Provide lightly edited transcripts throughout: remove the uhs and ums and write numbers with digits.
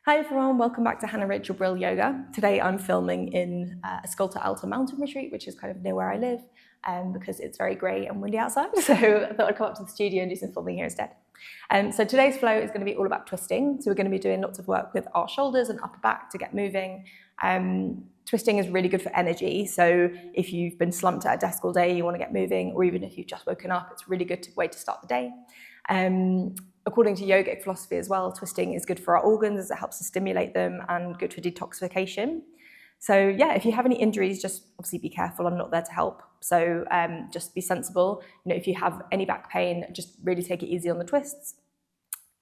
Hi everyone, welcome back to Hannah Rachel Brill Yoga. Today I'm filming in Escolta Alta mountain retreat, which is kind of near where I live, because it's very grey and windy outside, so I thought I'd come up to the studio and do some filming here instead. So today's flow is going to be all about twisting, so we're going to be doing lots of work with our shoulders and upper back to get moving. Twisting is really good for energy, so if you've been slumped at a desk all day, you want to get moving, or even if you've just woken up, it's a really good way to start the day. According to yogic philosophy as well, twisting is good for our organs as it helps to stimulate them and good for detoxification. So yeah, if you have any injuries, just obviously be careful. I'm not there to help. So just be sensible. If you have any back pain, just really take it easy on the twists.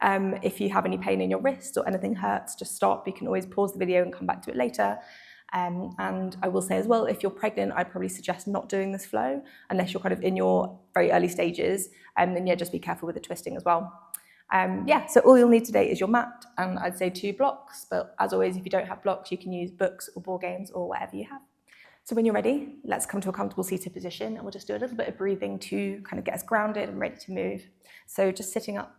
If you have any pain in your wrist or anything hurts, just stop. You can always pause the video and come back to it later. And I will say as well, if you're pregnant, I'd probably suggest not doing this flow unless you're kind of in your very early stages. Then yeah, just be careful with the twisting as well. So all you'll need today is your mat and I'd say 2 blocks, but as always, if you don't have blocks, you can use books or board games or whatever you have. So when you're ready, let's come to a comfortable seated position and we'll just do a little bit of breathing to kind of get us grounded and ready to move. So just sitting up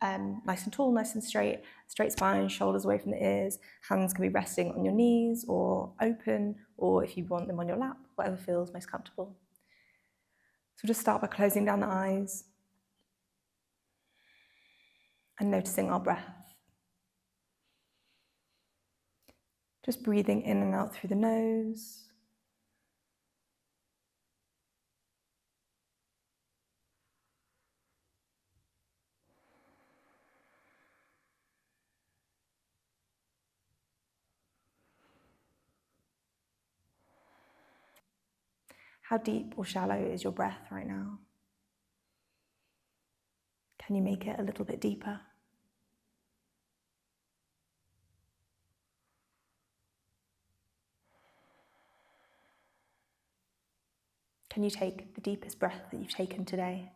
nice and tall, nice and straight spine, shoulders away from the ears, hands can be resting on your knees or open, or if you want them on your lap, whatever feels most comfortable. So just start by closing down the eyes and noticing our breath. Just breathing in and out through the nose. How deep or shallow is your breath right now? Can you make it a little bit deeper? Can you take the deepest breath that you've taken today?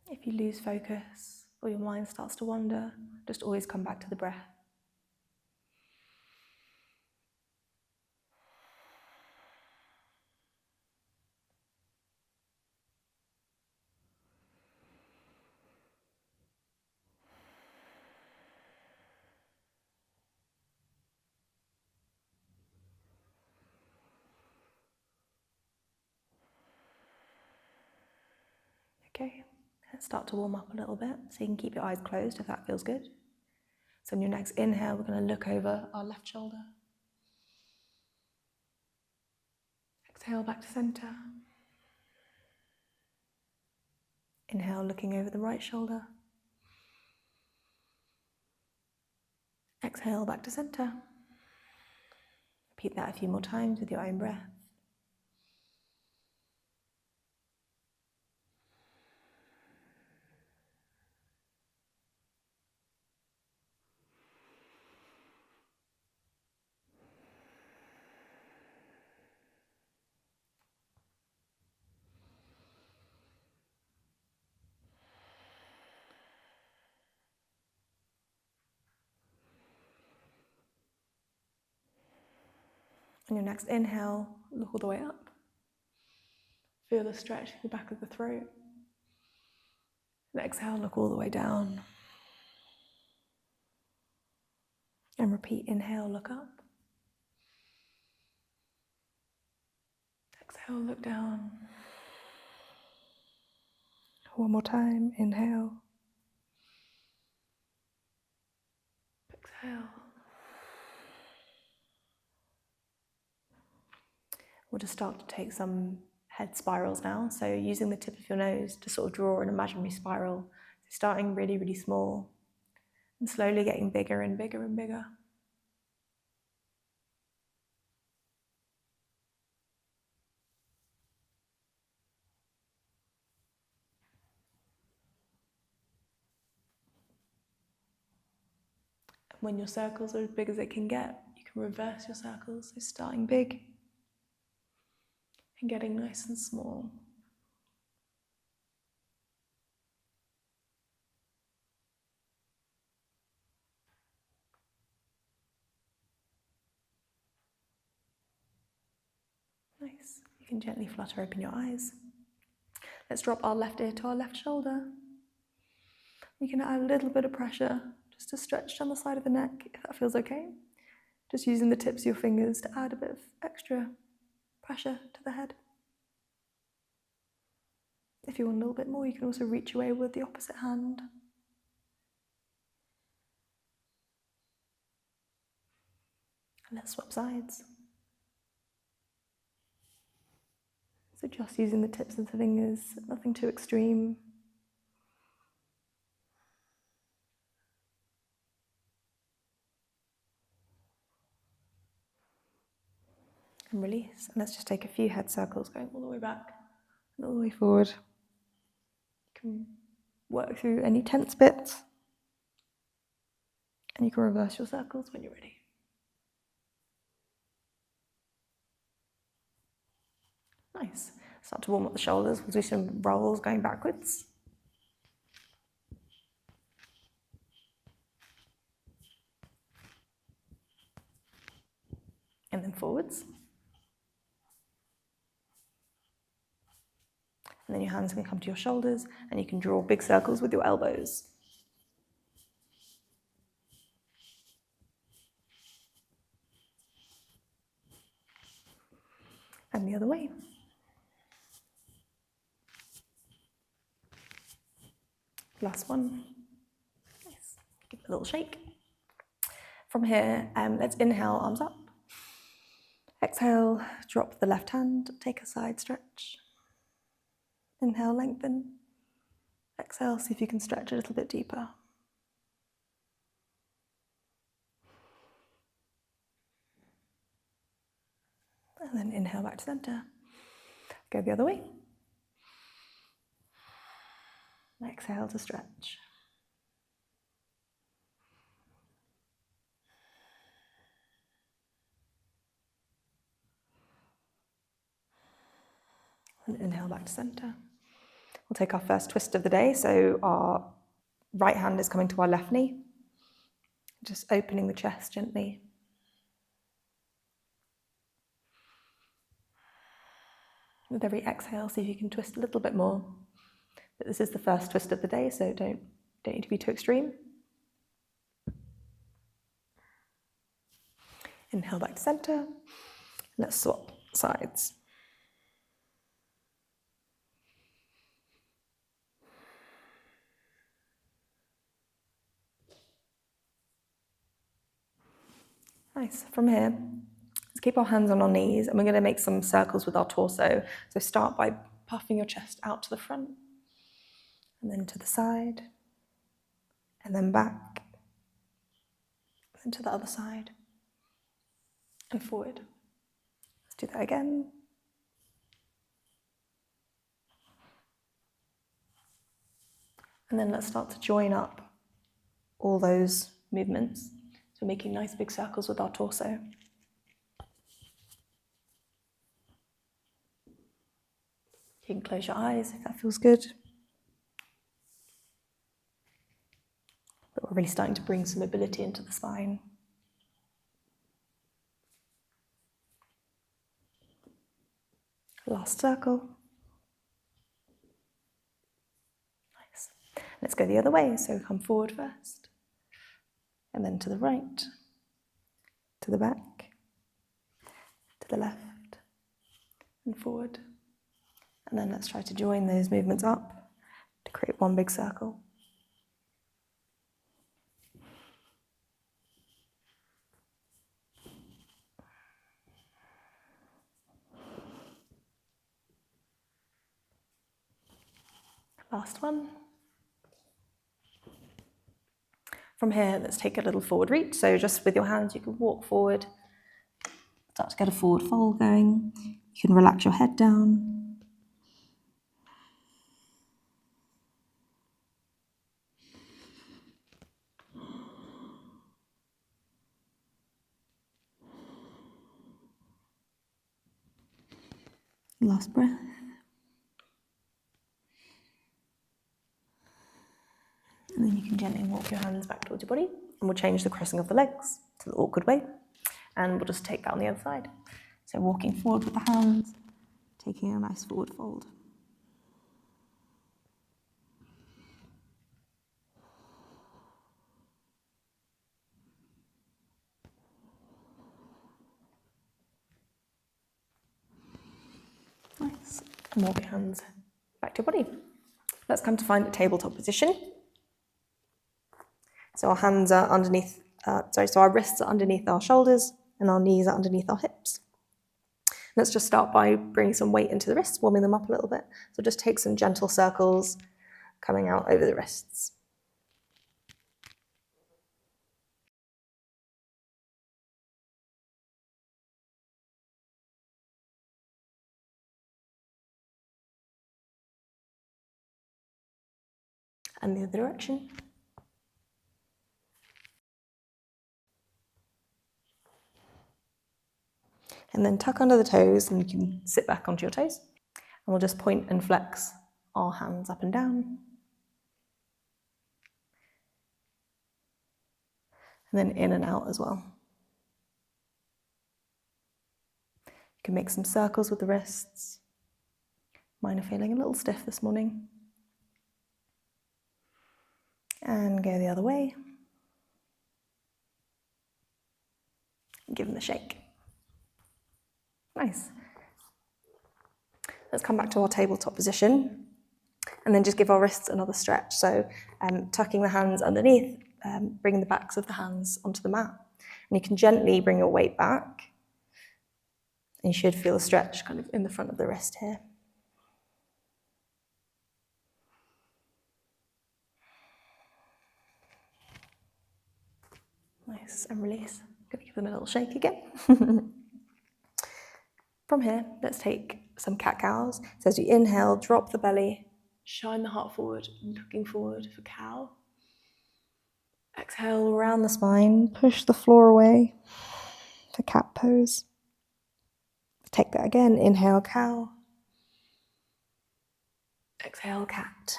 If you lose focus or your mind starts to wander, just always come back to the breath. Okay, let's start to warm up a little bit, so you can keep your eyes closed if that feels good. So on your next inhale, we're going to look over our left shoulder. Exhale back to center. Inhale, looking over the right shoulder. Exhale back to center. Repeat that a few more times with your own breath. On your next inhale, look all the way up. Feel the stretch in the back of the throat. And exhale, look all the way down. And repeat, inhale, look up. Exhale, look down. One more time, inhale. Exhale. We'll just start to take some head spirals now. So using the tip of your nose to sort of draw an imaginary spiral. Starting really, really small and slowly getting bigger and bigger and bigger. And when your circles are as big as it can get, you can reverse your circles. So starting big and getting nice and small. Nice. You can gently flutter open your eyes. Let's drop our left ear to our left shoulder. You can add a little bit of pressure just to stretch down the side of the neck, if that feels okay. Just using the tips of your fingers to add a bit of extra pressure to the head. If you want a little bit more, you can also reach away with the opposite hand. And let's swap sides. So just using the tips of the fingers, nothing too extreme. And release. And let's just take a few head circles going all the way back and all the way forward. You can work through any tense bits. And you can reverse your circles when you're ready. Nice. Start to warm up the shoulders. We'll do some rolls going backwards. And then forwards. And then your hands can come to your shoulders and you can draw big circles with your elbows. And the other way. Last one. Nice. Give it a little shake. From here, let's inhale, arms up. Exhale, drop the left hand, take a side stretch. Inhale, lengthen. Exhale, see if you can stretch a little bit deeper. And then inhale back to center. Go the other way. Exhale to stretch. And inhale back to center. We'll take our first twist of the day. So our right hand is coming to our left knee. Just opening the chest gently. With every exhale, see if you can twist a little bit more. But this is the first twist of the day, so don't need to be too extreme. Inhale back to center. Let's swap sides. Nice. From here, let's keep our hands on our knees and we're going to make some circles with our torso. So start by puffing your chest out to the front and then to the side and then back and to the other side and forward. Let's do that again. And then let's start to join up all those movements. So making nice big circles with our torso. You can close your eyes if that feels good. But we're really starting to bring some mobility into the spine. Last circle. Nice. Let's go the other way. So come forward first. And then to the right. To the back. To the left. And forward. And then let's try to join those movements up to create one big circle. Last one. From here, let's take a little forward reach. So just with your hands, you can walk forward. Start to get a forward fold going. You can relax your head down. Last breath. And then you can gently walk your hands back towards your body, and we'll change the crossing of the legs to the awkward way, and we'll just take that on the other side. So walking forward with the hands, taking a nice forward fold. Nice. And walk your hands back to your body. Let's come to find a tabletop position. So our hands are underneath, so our wrists are underneath our shoulders and our knees are underneath our hips. Let's just start by bringing some weight into the wrists, warming them up a little bit. So just take some gentle circles coming out over the wrists. And the other direction. And then tuck under the toes, and you can sit back onto your toes. And we'll just point and flex our hands up and down. And then in and out as well. You can make some circles with the wrists. Mine are feeling a little stiff this morning. And go the other way. Give them a shake. Nice. Let's come back to our tabletop position and then just give our wrists another stretch. So tucking the hands underneath, bringing the backs of the hands onto the mat. And you can gently bring your weight back. And you should feel a stretch kind of in the front of the wrist here. Nice, and release. I'm going to give them a little shake again. From here, let's take some cat-cows. So as you inhale, drop the belly, shine the heart forward, looking forward for cow. Exhale around the spine, push the floor away for cat pose. Take that again, inhale cow. Exhale cat.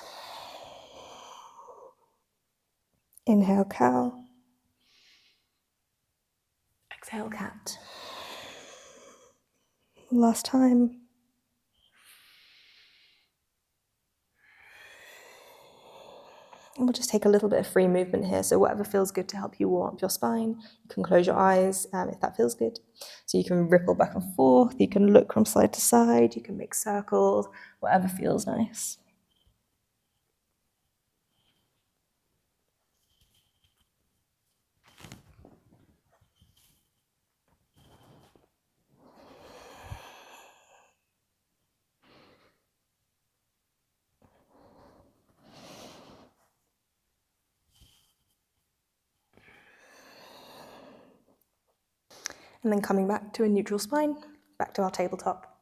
Inhale cow. Exhale cat. Last time. And we'll just take a little bit of free movement here. So whatever feels good to help you warm up your spine. You can close your eyes if that feels good. So you can ripple back and forth. You can look from side to side. You can make circles. Whatever feels nice. And then coming back to a neutral spine, back to our tabletop.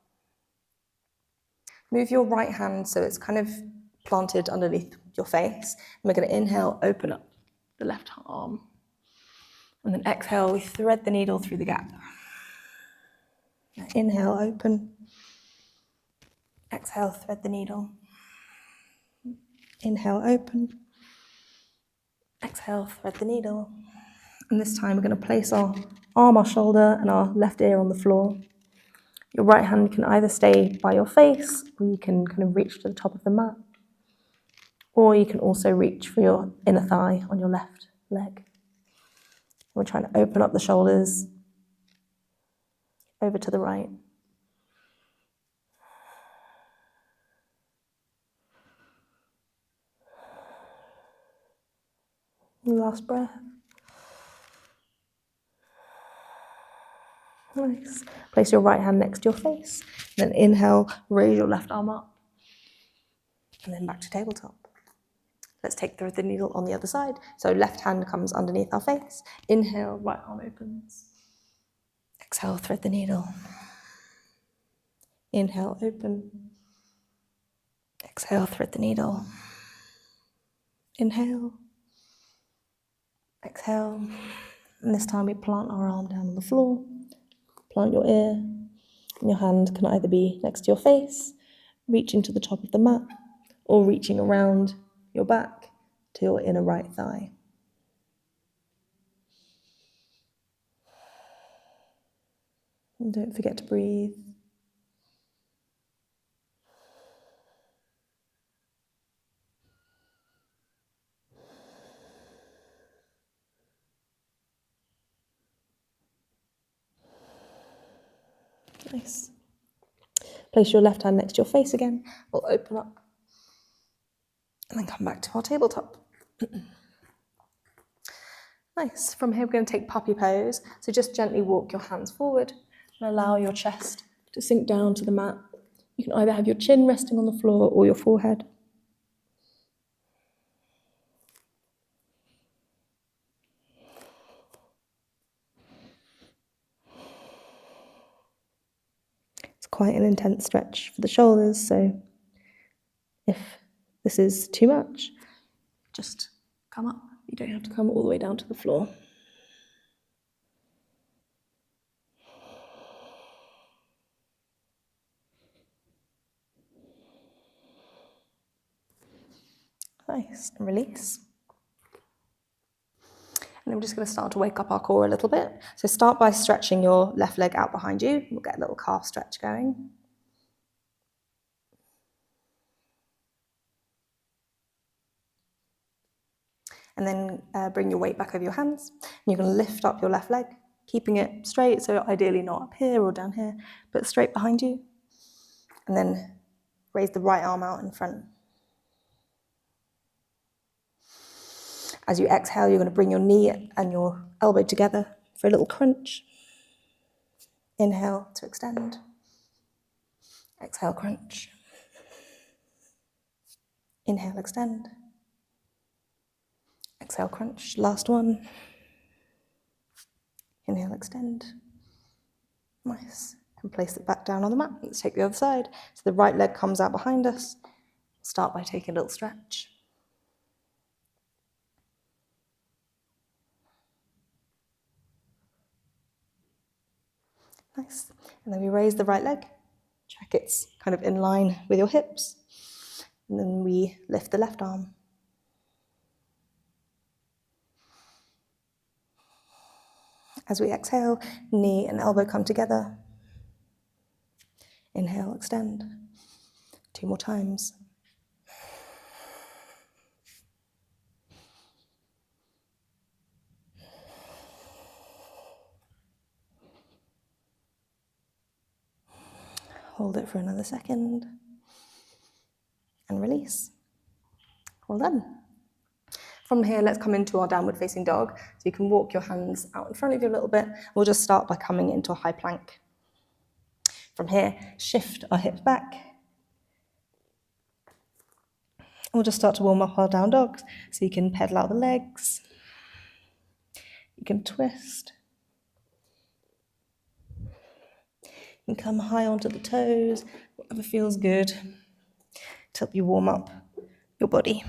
Move your right hand so it's kind of planted underneath your face. And we're going to inhale, open up the left arm. And then exhale, we thread the needle through the gap. Inhale, open. Exhale, thread the needle. Inhale, open. Exhale, thread the needle. And this time we're going to place our arm, our shoulder, and our left ear on the floor. Your right hand can either stay by your face, or you can kind of reach to the top of the mat. Or you can also reach for your inner thigh on your left leg. We're trying to open up the shoulders over to the right. Last breath. Nice. Place your right hand next to your face. Then inhale, raise your left arm up. And then back to tabletop. Let's take the needle on the other side. So left hand comes underneath our face. Inhale, right arm opens. Exhale, thread the needle. Inhale, open. Exhale, thread the needle. Inhale. Exhale. And this time we plant our arm down on the floor. Plant your ear. Your hand can either be next to your face, reaching to the top of the mat, or reaching around your back to your inner right thigh. And don't forget to breathe. Nice. Place your left hand next to your face again. We'll open up and then come back to our tabletop. Nice. From here, we're going to take puppy pose. So just gently walk your hands forward and allow your chest to sink down to the mat. You can either have your chin resting on the floor or your forehead. It's quite an intense stretch for the shoulders, so if this is too much, just come up. You don't have to come all the way down to the floor. Nice, and release. And then we're just going to start to wake up our core a little bit. So start by stretching your left leg out behind you. We'll get a little calf stretch going. And then bring your weight back over your hands. And you're going to lift up your left leg, keeping it straight, so ideally not up here or down here, but straight behind you. And then raise the right arm out in front. As you exhale, you're going to bring your knee and your elbow together for a little crunch. Inhale to extend. Exhale, crunch. Inhale, extend. Exhale, crunch. Last one. Inhale, extend. Nice. And place it back down on the mat. Let's take the other side. So the right leg comes out behind us. Start by taking a little stretch. Nice. And then we raise the right leg. Check it's kind of in line with your hips. And then we lift the left arm. As we exhale, knee and elbow come together. Inhale, extend. 2 more times. Hold it for another second. And release. Well done. From here, let's come into our downward facing dog. So you can walk your hands out in front of you a little bit. We'll just start by coming into a high plank. From here, shift our hips back. We'll just start to warm up our down dogs. So you can pedal out the legs. You can twist. You can come high onto the toes, whatever feels good to help you warm up your body.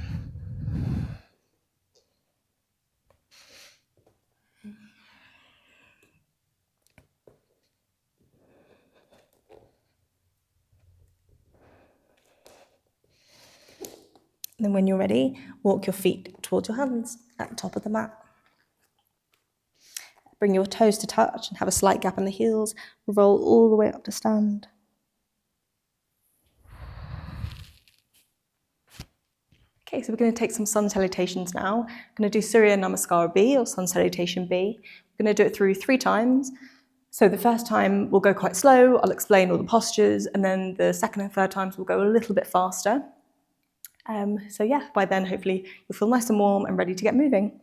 And then when you're ready, walk your feet towards your hands at the top of the mat. Bring your toes to touch and have a slight gap in the heels. Roll all the way up to stand. Okay, so we're going to take some sun salutations now. We're going to do Surya Namaskar B, or sun salutation B. We're going to do it through 3 times. So the first time we'll go quite slow. I'll explain all the postures, and then the second and third times we'll go a little bit faster. So yeah, by then hopefully you'll feel nice and warm and ready to get moving.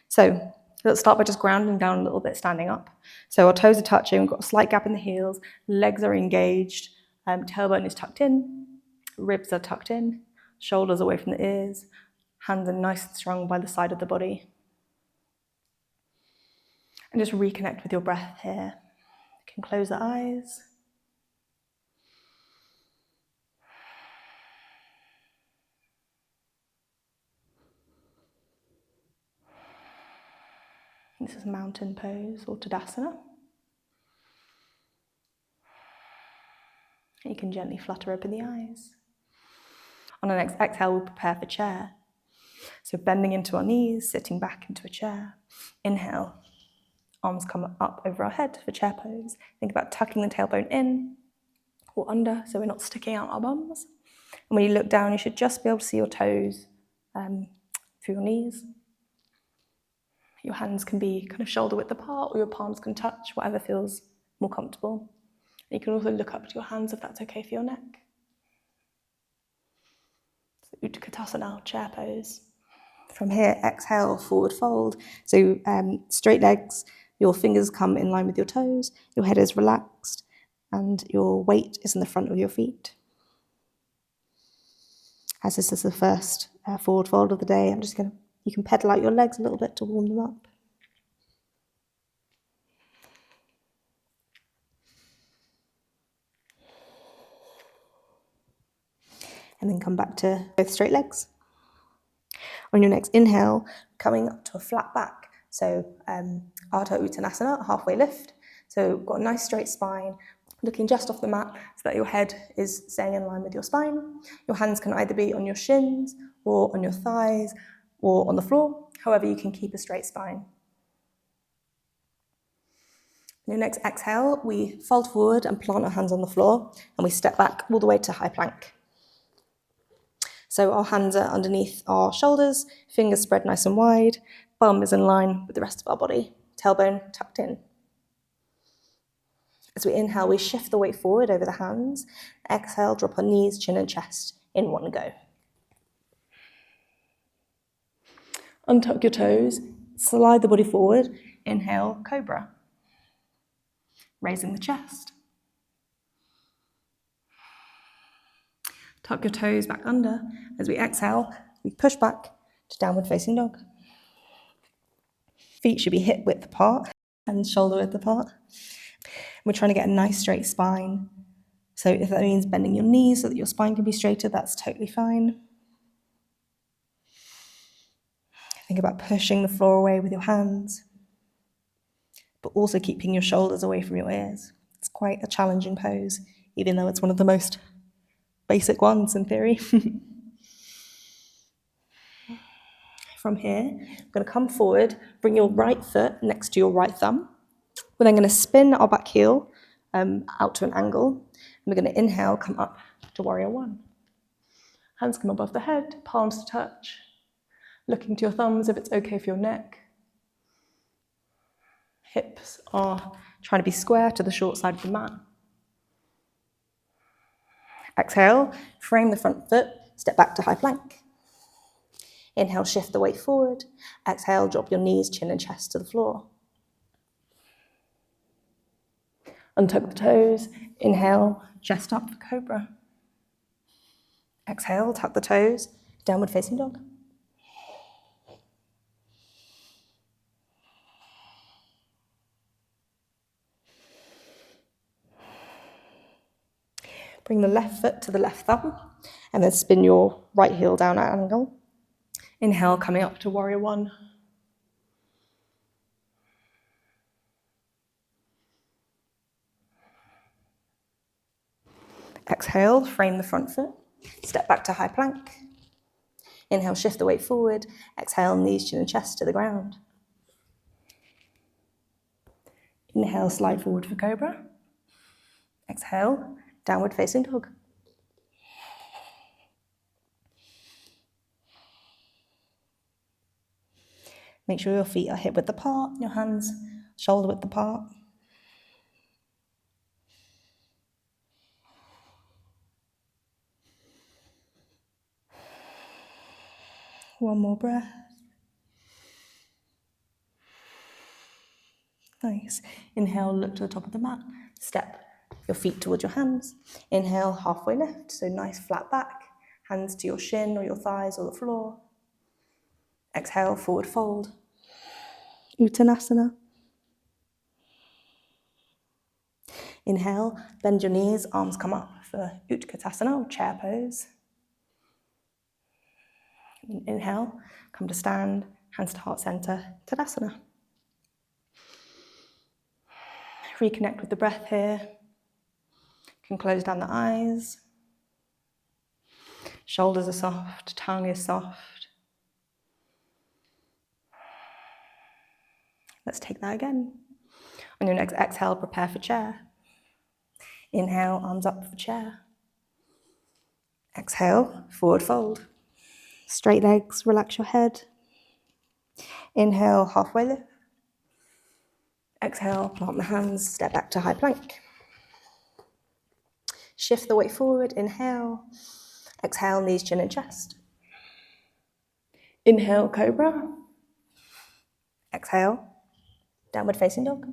So let's start by just grounding down a little bit, standing up. So our toes are touching, we've got a slight gap in the heels, legs are engaged, tailbone is tucked in, ribs are tucked in, shoulders away from the ears, hands are nice and strong by the side of the body. And just reconnect with your breath here. You can close the eyes. This is mountain pose or Tadasana. You can gently flutter open the eyes. On our next exhale, we'll prepare for chair. So bending into our knees, sitting back into a chair. Inhale, arms come up over our head for chair pose. Think about tucking the tailbone in or under so we're not sticking out our bums. And when you look down, you should just be able to see your toes through your knees. Your hands can be kind of shoulder width apart, or your palms can touch, whatever feels more comfortable. And you can also look up to your hands if that's okay for your neck. So Utkatasana, chair pose. From here, exhale, forward fold. So straight legs, your fingers come in line with your toes, your head is relaxed, and your weight is in the front of your feet. As this is the first forward fold of the day, you can pedal out your legs a little bit to warm them up. And then come back to both straight legs. On your next inhale, coming up to a flat back. So Ardha Uttanasana, halfway lift. So got a nice straight spine, looking just off the mat so that your head is staying in line with your spine. Your hands can either be on your shins or on your thighs or on the floor. However, you can keep a straight spine. On your next exhale, we fold forward and plant our hands on the floor, and we step back all the way to high plank. So our hands are underneath our shoulders, fingers spread nice and wide, bum is in line with the rest of our body, tailbone tucked in. As we inhale, we shift the weight forward over the hands. Exhale, drop our knees, chin and chest in one go. Untuck your toes, slide the body forward. Inhale, cobra. Raising the chest. Tuck your toes back under. As we exhale, we push back to downward facing dog. Feet should be hip width apart and shoulder width apart. We're trying to get a nice straight spine. So if that means bending your knees so that your spine can be straighter, that's totally fine. Think about pushing the floor away with your hands, but also keeping your shoulders away from your ears. It's quite a challenging pose, even though it's one of the most basic ones in theory. From here, we're going to come forward, bring your right foot next to your right thumb. We're then going to spin our back heel out to an angle. And we're going to inhale, come up to warrior one. Hands come above the head, palms to touch. Looking to your thumbs if it's okay for your neck. Hips are trying to be square to the short side of the mat. Exhale, frame the front foot, step back to high plank. Inhale, shift the weight forward. Exhale, drop your knees, chin and chest to the floor. Untuck the toes. Inhale, chest up for cobra. Exhale, tuck the toes, downward facing dog. Bring the left foot to the left thumb and then spin your right heel down at an angle. Inhale, coming up to warrior one. Exhale, frame the front foot, step back to high plank. Inhale, shift the weight forward. Exhale, knees, chin and chest to the ground. Inhale, slide forward for cobra. Exhale, downward facing dog. Make sure your feet are hip width apart, your hands shoulder width apart. One more breath. Nice. Inhale, look to the top of the mat. Step your feet towards your hands. Inhale, halfway lift, so nice flat back. Hands to your shin or your thighs or the floor. Exhale, forward fold. Uttanasana. Inhale, bend your knees, arms come up for Utkatasana or chair pose. Inhale, come to stand, hands to heart center, Tadasana. Reconnect with the breath here. You can close down the eyes. Shoulders are soft, tongue is soft. Let's take that again. On your next exhale, prepare for chair. Inhale, arms up for chair. Exhale, forward fold. Straight legs, relax your head. Inhale, halfway lift. Exhale, plant the hands, step back to high plank. Shift the weight forward, inhale. Exhale, knees, chin and chest. Inhale, cobra. Exhale, downward facing dog.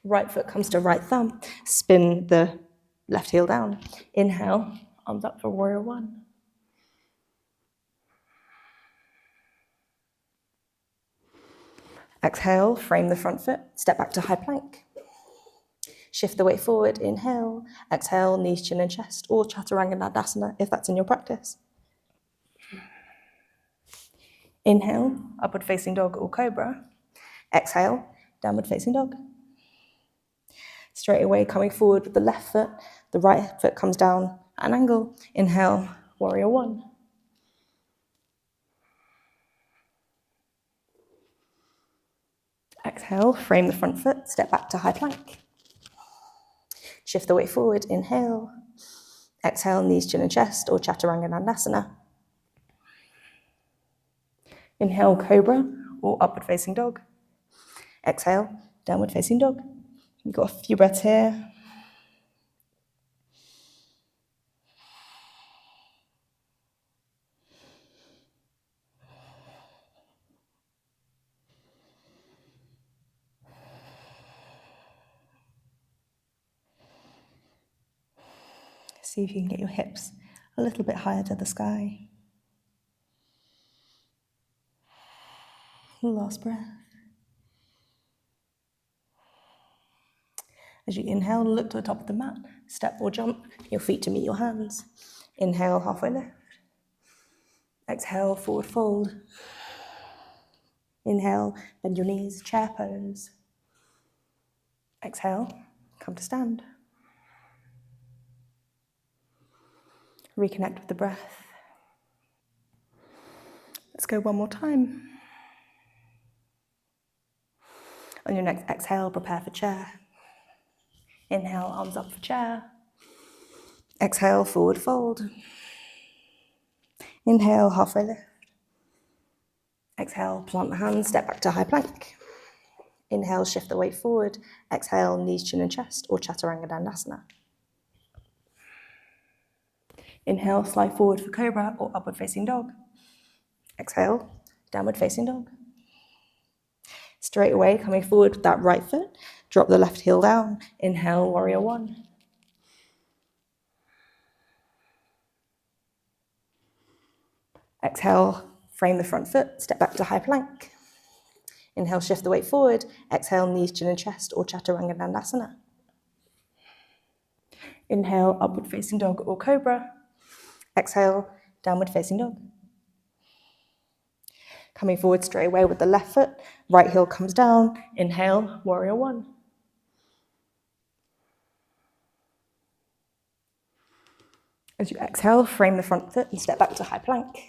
Right foot comes to right thumb. Spin the left heel down. Inhale, arms up for warrior one. Exhale, frame the front foot, step back to high plank. Shift the weight forward, inhale. Exhale, knees, chin and chest, or chaturanga dandasana if that's in your practice. Inhale, upward facing dog or cobra. Exhale, downward facing dog. Straight away, coming forward with the left foot, the right foot comes down at an angle. Inhale, warrior one. Exhale, frame the front foot, step back to high plank. Shift the weight forward, inhale. Exhale, knees, chin and chest, or chaturanga dandasana. Inhale, cobra, or upward facing dog. Exhale, downward facing dog. You've got a few breaths here. See if you can get your hips a little bit higher to the sky. Last breath. As you inhale, look to the top of the mat. Step or jump your feet to meet your hands. Inhale, halfway lift. Exhale, forward fold. Inhale, bend your knees, chair pose. Exhale, come to stand. Reconnect with the breath. Let's go one more time. On your next exhale, prepare for chair. Inhale, arms up for chair. Exhale, forward fold. Inhale, halfway lift. Exhale, plant the hands, step back to high plank. Inhale, shift the weight forward. Exhale, knees, chin and chest, or chaturanga dandasana. Inhale, slide forward for cobra or upward facing dog. Exhale, downward facing dog. Straight away, coming forward with that right foot, drop the left heel down. Inhale, warrior one. Exhale, frame the front foot, step back to high plank. Inhale, shift the weight forward. Exhale, knees, chin and chest, or chaturanga dandasana. Inhale, upward facing dog or cobra. Exhale, downward facing dog. Coming forward straight away with the left foot, right heel comes down. Inhale, warrior one. As you exhale, frame the front foot and step back to high plank.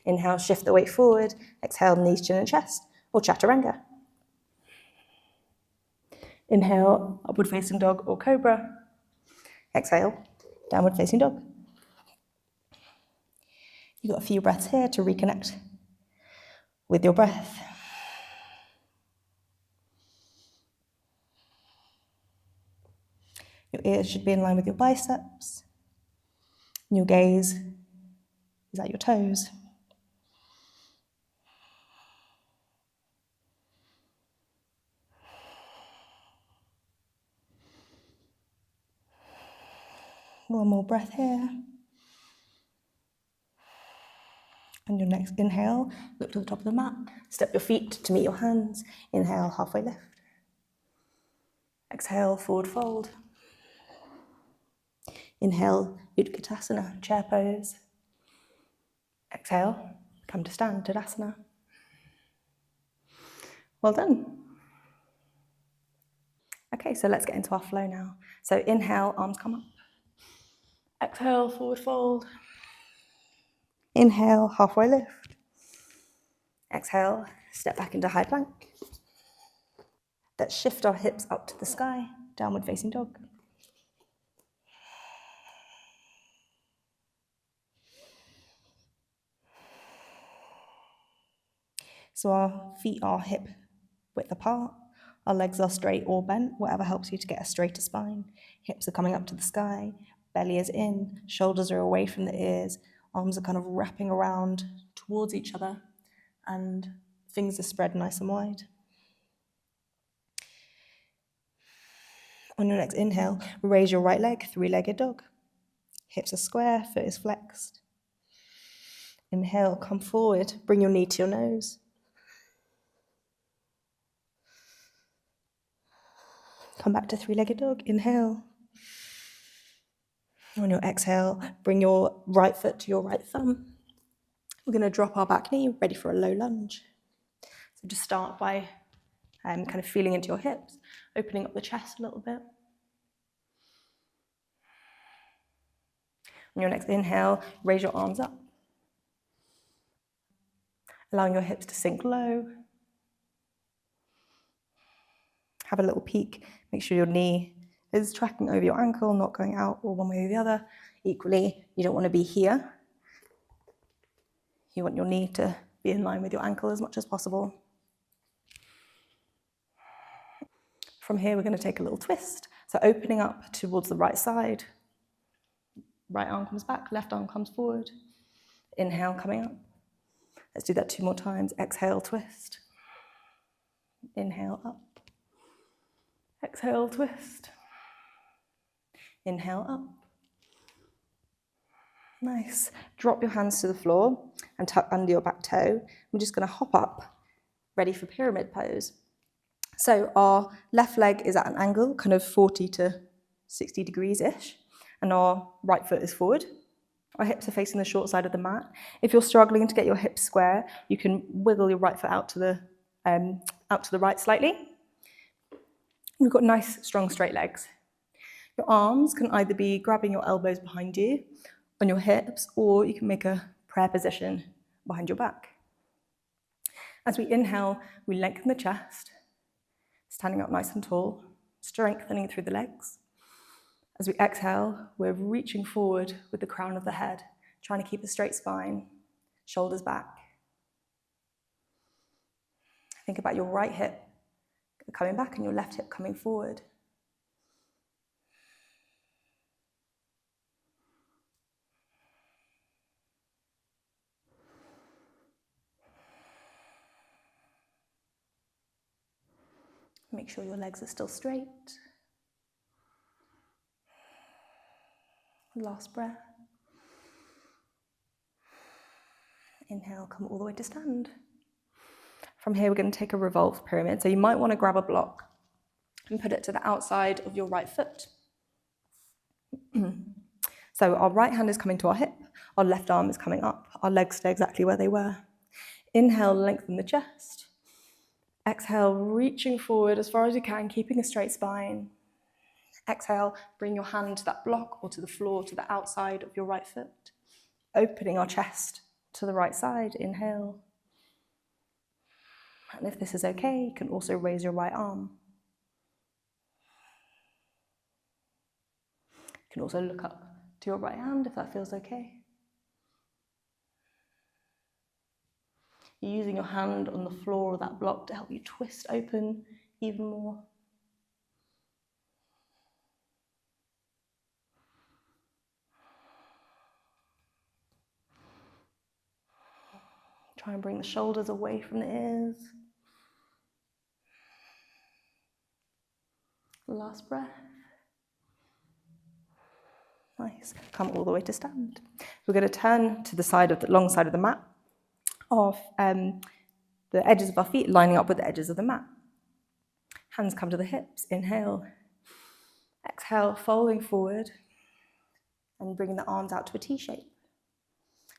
Inhale, shift the weight forward. Exhale, knees, chin and chest, or chaturanga. Inhale, upward facing dog or cobra. Exhale, downward facing dog. You've got a few breaths here to reconnect with your breath. Your ears should be in line with your biceps. And your gaze is at your toes. One more breath here. And your next inhale, look to the top of the mat. Step your feet to meet your hands. Inhale, halfway lift. Exhale, forward fold. Inhale, Utkatasana, chair pose. Exhale, come to stand, Tadasana. Well done. Okay, so let's get into our flow now. So inhale, arms come up. Exhale, forward fold. Inhale, halfway lift. Exhale, step back into high plank. Let's shift our hips up to the sky, downward facing dog. So our feet are hip width apart. Our legs are straight or bent, whatever helps you to get a straighter spine. Hips are coming up to the sky, belly is in, shoulders are away from the ears, arms are kind of wrapping around towards each other, and fingers are spread nice and wide. On your next inhale, raise your right leg, three-legged dog. Hips are square, foot is flexed. Inhale, come forward, bring your knee to your nose. Come back to three-legged dog, inhale. On your exhale, bring your right foot to your right thumb. We're going to drop our back knee, ready for a low lunge. So just start by kind of feeling into your hips, opening up the chest a little bit. On your next inhale, raise your arms up, allowing your hips to sink low. Have a little peek, make sure your knee is tracking over your ankle, not going out or one way or the other. Equally, you don't want to be here. You want your knee to be in line with your ankle as much as possible. From here, we're going to take a little twist. So opening up towards the right side. Right arm comes back, left arm comes forward. Inhale, coming up. Let's do that 2 more times. Exhale, twist. Inhale, up. Exhale, twist. Inhale, up. Nice. Drop your hands to the floor and tuck under your back toe. We're just going to hop up, ready for pyramid pose. So our left leg is at an angle, kind of 40 to 60 degrees-ish, and our right foot is forward. Our hips are facing the short side of the mat. If you're struggling to get your hips square, you can wiggle your right foot out to the right slightly. We've got nice, strong, straight legs. Your arms can either be grabbing your elbows behind you on your hips, or you can make a prayer position behind your back. As we inhale, we lengthen the chest, standing up nice and tall, strengthening through the legs. As we exhale, we're reaching forward with the crown of the head, trying to keep a straight spine, shoulders back. Think about your right hip coming back and your left hip coming forward. Make sure your legs are still straight. Last breath. Inhale, come all the way to stand. From here, we're going to take a revolved pyramid. So you might want to grab a block and put it to the outside of your right foot. So our right hand is coming to our hip, our left arm is coming up, our legs stay exactly where they were. Inhale, lengthen the chest. Exhale, reaching forward as far as you can, keeping a straight spine. Exhale, bring your hand to that block or to the floor, to the outside of your right foot. Opening our chest to the right side, inhale. And if this is okay, you can also raise your right arm. You can also look up to your right hand if that feels okay. You're using your hand on the floor of that block to help you twist open even more. Try and bring the shoulders away from the ears. Last breath. Nice. Come all the way to stand. We're going to turn to the side of the long side of the mat, of the edges of our feet lining up with the edges of the mat. Hands come to the hips. Inhale. Exhale, folding forward and bringing the arms out to a T shape.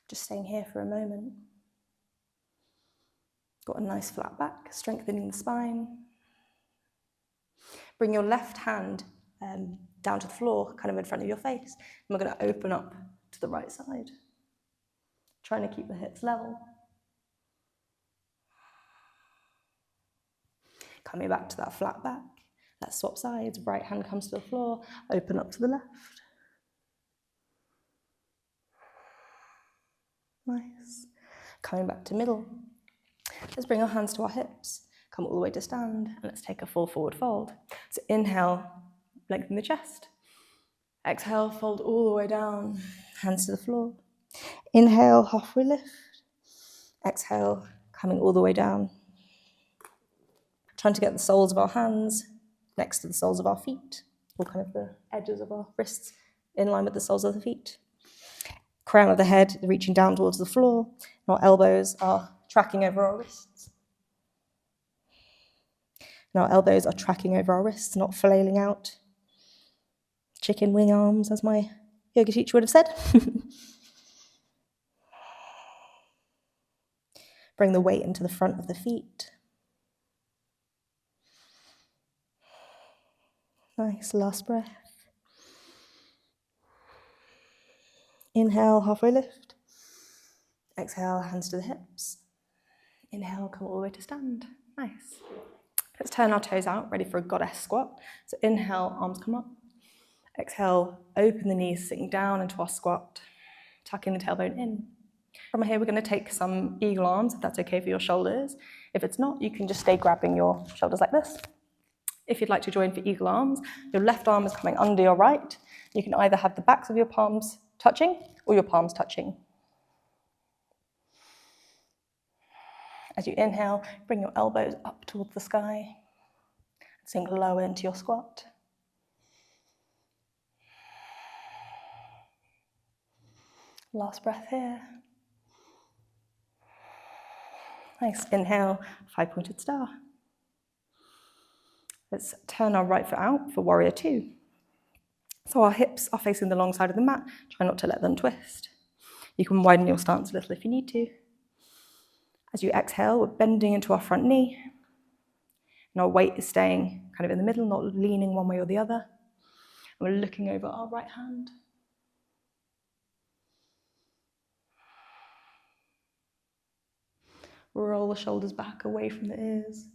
Just staying here for a moment. Got a nice flat back, strengthening the spine. Bring your left hand down to the floor, kind of in front of your face. And we're going to open up to the right side, trying to keep the hips level. Coming back to that flat back. Let's swap sides. Right hand comes to the floor, open up to the left. Nice. Coming back to middle. Let's bring our hands to our hips. Come all the way to stand, and let's take a full forward fold. So inhale, lengthen the chest. Exhale, fold all the way down, hands to the floor. Inhale, halfway lift. Exhale, coming all the way down. Trying to get the soles of our hands next to the soles of our feet, or kind of the edges of our wrists in line with the soles of the feet. Crown of the head reaching down towards the floor, and our elbows are tracking over our wrists. And our elbows are tracking over our wrists, not flailing out. Chicken wing arms, as my yoga teacher would have said. Bring the weight into the front of the feet. Nice, last breath. Inhale, halfway lift. Exhale, hands to the hips. Inhale, come all the way to stand. Nice. Let's turn our toes out, ready for a goddess squat. So inhale, arms come up. Exhale, open the knees, sitting down into our squat, tucking the tailbone in. From here, we're going to take some eagle arms, if that's okay for your shoulders. If it's not, you can just stay grabbing your shoulders like this. If you'd like to join for eagle arms, your left arm is coming under your right. You can either have the backs of your palms touching or your palms touching. As you inhale, bring your elbows up towards the sky. Sink lower into your squat. Last breath here. Nice. Inhale, five-pointed star. Let's turn our right foot out for warrior two. So our hips are facing the long side of the mat. Try not to let them twist. You can widen your stance a little if you need to. As you exhale, we're bending into our front knee. And our weight is staying kind of in the middle, not leaning one way or the other. And we're looking over our right hand. Roll the shoulders back away from the ears.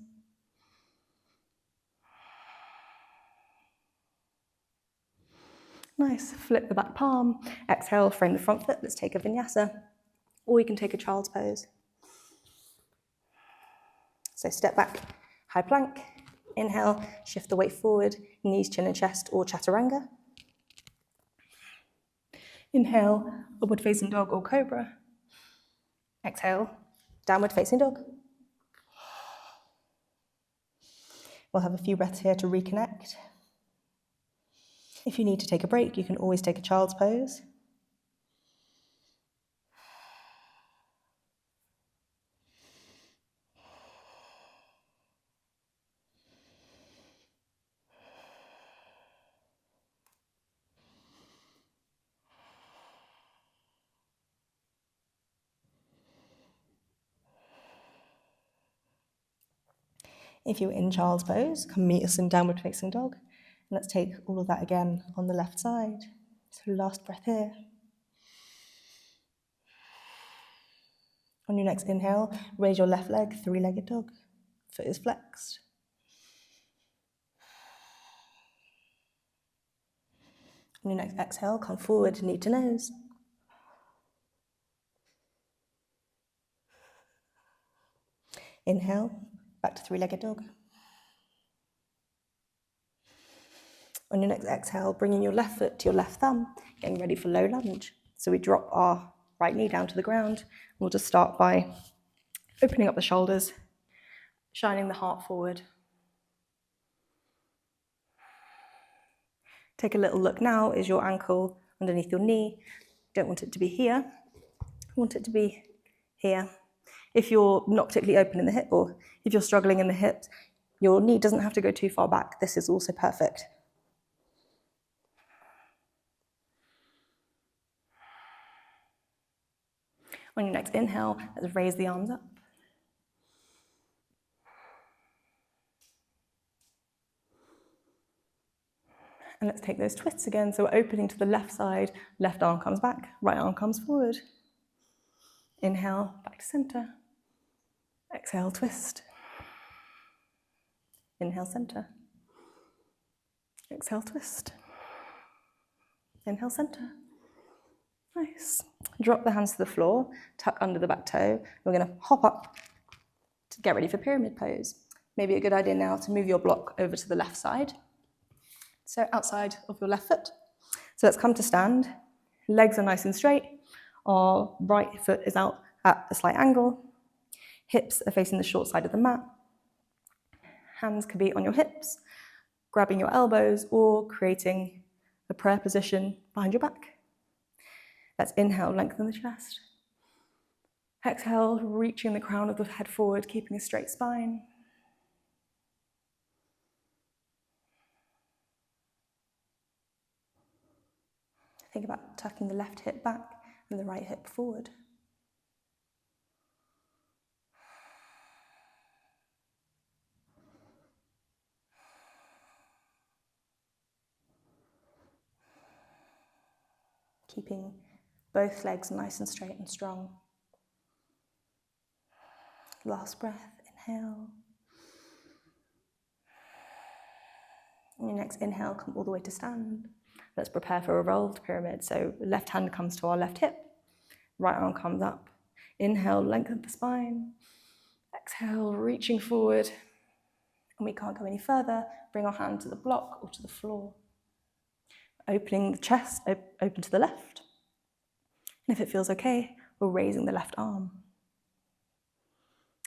Nice. Flip the back palm. Exhale, frame the front foot. Let's take a vinyasa. Or you can take a child's pose. So step back, high plank. Inhale, shift the weight forward, knees, chin and chest, or chaturanga. Inhale, upward facing dog or cobra. Exhale, downward facing dog. We'll have a few breaths here to reconnect. If you need to take a break, you can always take a child's pose. If you're in child's pose, come meet us in downward facing dog. And let's take all of that again on the left side. So last breath here. On your next inhale, raise your left leg, three-legged dog. Foot is flexed. On your next exhale, come forward, knee to nose. Inhale, back to three-legged dog. On your next exhale, bringing your left foot to your left thumb, getting ready for low lunge. So we drop our right knee down to the ground. We'll just start by opening up the shoulders, shining the heart forward. Take a little look now. Is your ankle underneath your knee? Don't want it to be here. Want it to be here. If you're not particularly open in the hip, or if you're struggling in the hips, your knee doesn't have to go too far back. This is also perfect. On your next inhale, let's raise the arms up. And let's take those twists again. So we're opening to the left side, left arm comes back, right arm comes forward. Inhale, back to center. Exhale, twist. Inhale, center. Exhale, twist. Inhale, center. Nice. Drop the hands to the floor, tuck under the back toe. We're going to hop up to get ready for pyramid pose. Maybe a good idea now to move your block over to the left side. So outside of your left foot. So let's come to stand. Legs are nice and straight. Our right foot is out at a slight angle. Hips are facing the short side of the mat. Hands can be on your hips, grabbing your elbows or creating a prayer position behind your back. Let's inhale, lengthen the chest. Exhale, reaching the crown of the head forward, keeping a straight spine. Think about tucking the left hip back and the right hip forward. Keeping both legs nice and straight and strong. Last breath, inhale. And your next inhale, come all the way to stand. Let's prepare for a rolled pyramid. So left hand comes to our left hip, right arm comes up. Inhale, lengthen the spine. Exhale, reaching forward. And we can't go any further. Bring our hand to the block or to the floor. Opening the chest, open to the left. And if it feels okay, we're raising the left arm.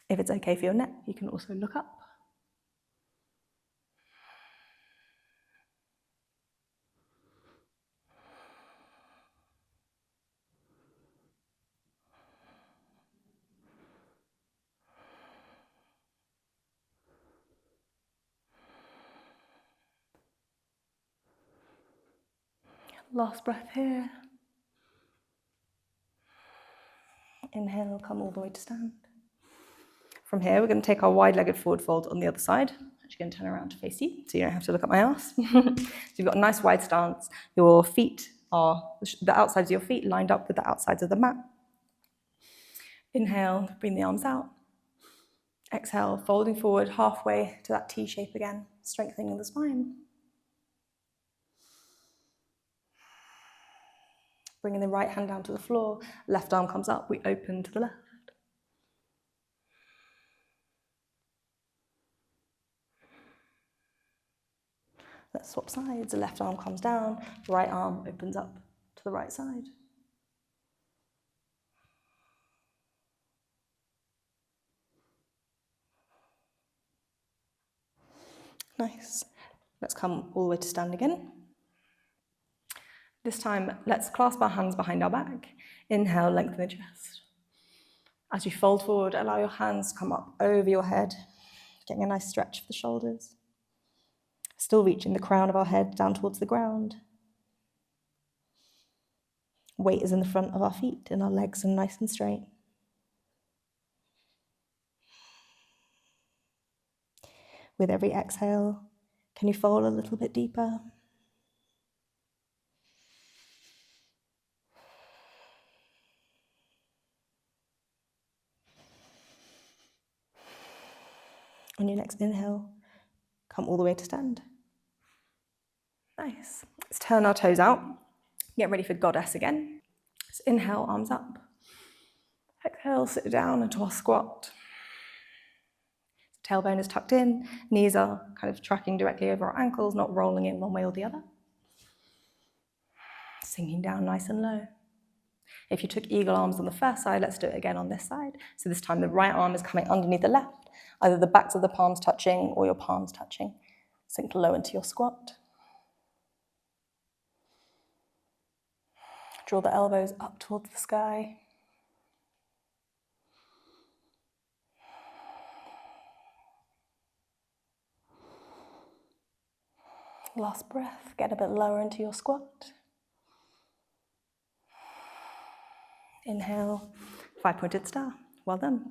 If it's okay for your neck, you can also look up. Last breath here. Inhale, come all the way to stand. From here, we're going to take our wide-legged forward fold on the other side. Actually going to turn around to face you, so you don't have to look at my ass. So you've got a nice wide stance. Your feet are, the outsides of your feet lined up with the outsides of the mat. Inhale, bring the arms out. Exhale, folding forward halfway to that T shape again, strengthening the spine. Bringing the right hand down to the floor, left arm comes up, we open to the left. Let's swap sides, the left arm comes down, right arm opens up to the right side. Nice. Let's come all the way to stand again. This time, let's clasp our hands behind our back. Inhale, lengthen the chest. As you fold forward, allow your hands to come up over your head, getting a nice stretch for the shoulders. Still reaching the crown of our head down towards the ground. Weight is in the front of our feet and our legs are nice and straight. With every exhale, can you fold a little bit deeper? On your next inhale, come all the way to stand. Nice. Let's turn our toes out. Get ready for goddess again. So inhale, arms up. Exhale, sit down into our squat. Tailbone is tucked in, knees are kind of tracking directly over our ankles, not rolling in one way or the other. Sinking down nice and low. If you took eagle arms on the first side, let's do it again on this side. So this time the right arm is coming underneath the left, either the backs of the palms touching or your palms touching. Sink low into your squat. Draw the elbows up towards the sky. Last breath, get a bit lower into your squat. Inhale, five-pointed star. Well done.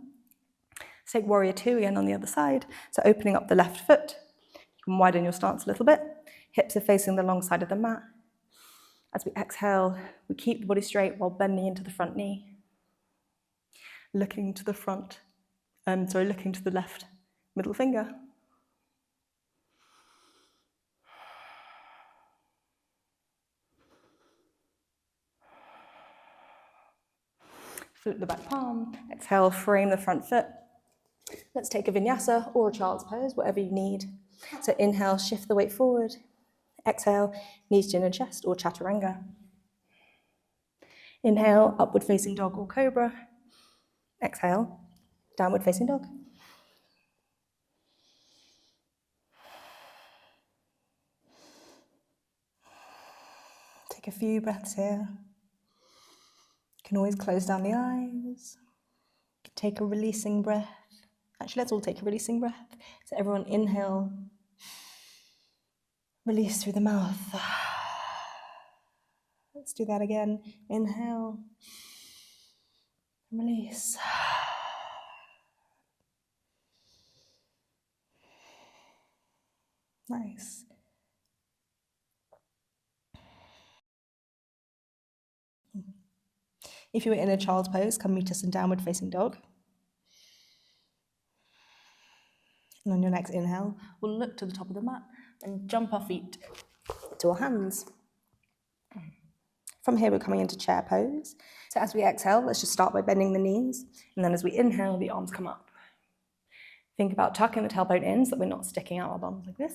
Let's take warrior two again on the other side. So opening up the left foot. You can widen your stance a little bit. Hips are facing the long side of the mat. As we exhale, we keep the body straight while bending into the front knee. Looking to the front, looking to the left middle finger. Flip the back palm, exhale, frame the front foot. Let's take a vinyasa or a child's pose, whatever you need. So inhale, shift the weight forward. Exhale, knees, chin and chest or chaturanga. Inhale, upward facing dog or cobra. Exhale, downward facing dog. Take a few breaths here. You can always close down the eyes. Take a releasing breath. Actually, let's all take a releasing breath. So everyone inhale. Release through the mouth. Let's do that again. Inhale. Release. Nice. If you were in a child's pose, come meet us in downward facing dog. And on your next inhale, we'll look to the top of the mat and jump our feet to our hands. From here, we're coming into chair pose. So as we exhale, let's just start by bending the knees. And then as we inhale, the arms come up. Think about tucking the tailbone in so that we're not sticking out our bums like this.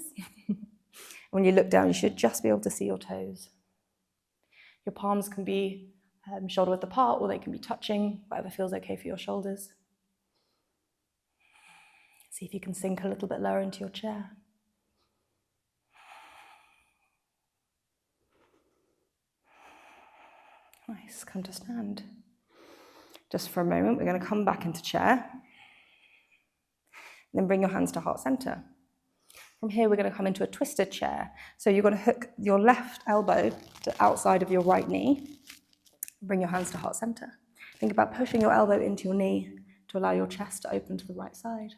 When you look down, you should just be able to see your toes. Your palms can be shoulder width apart, or they can be touching, whatever feels okay for your shoulders. See if you can sink a little bit lower into your chair. Nice, come to stand. Just for a moment, we're going to come back into chair. Then bring your hands to heart center. From here, we're going to come into a twisted chair. So you're going to hook your left elbow to the outside of your right knee. Bring your hands to heart center. Think about pushing your elbow into your knee to allow your chest to open to the right side.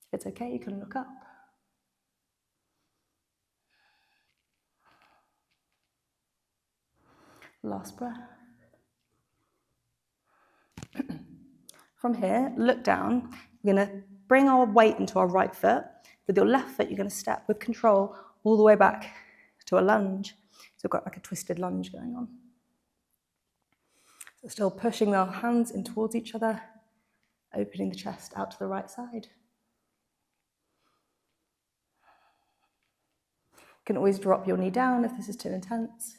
If it's okay, you can look up. Last breath. From here, look down. We're going to bring our weight into our right foot. With your left foot, you're going to step with control all the way back to a lunge. So we've got like a twisted lunge going on. So still pushing our hands in towards each other, opening the chest out to the right side. You can always drop your knee down if this is too intense.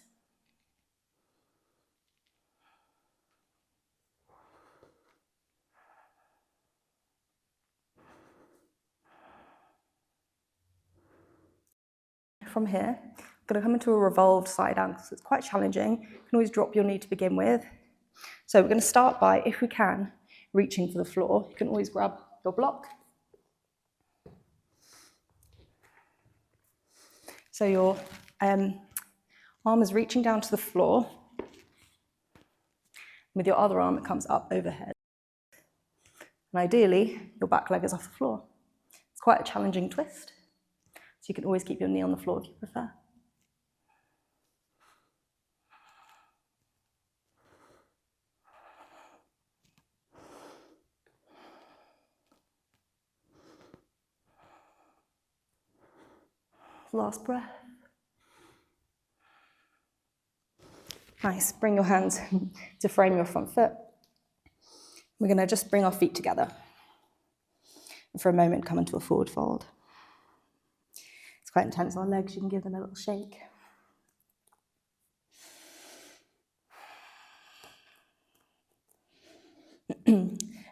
From here, I'm going to come into a revolved side angle, so it's quite challenging. You can always drop your knee to begin with. So we're going to start by, if we can, reaching for the floor. You can always grab your block. So your arm is reaching down to the floor. With your other arm, it comes up overhead. And ideally, your back leg is off the floor. It's quite a challenging twist. So you can always keep your knee on the floor if you prefer. Last breath. Nice, bring your hands to frame your front foot. We're going to just bring our feet together. And for a moment, come into a forward fold. It's quite intense on our legs, you can give them a little shake.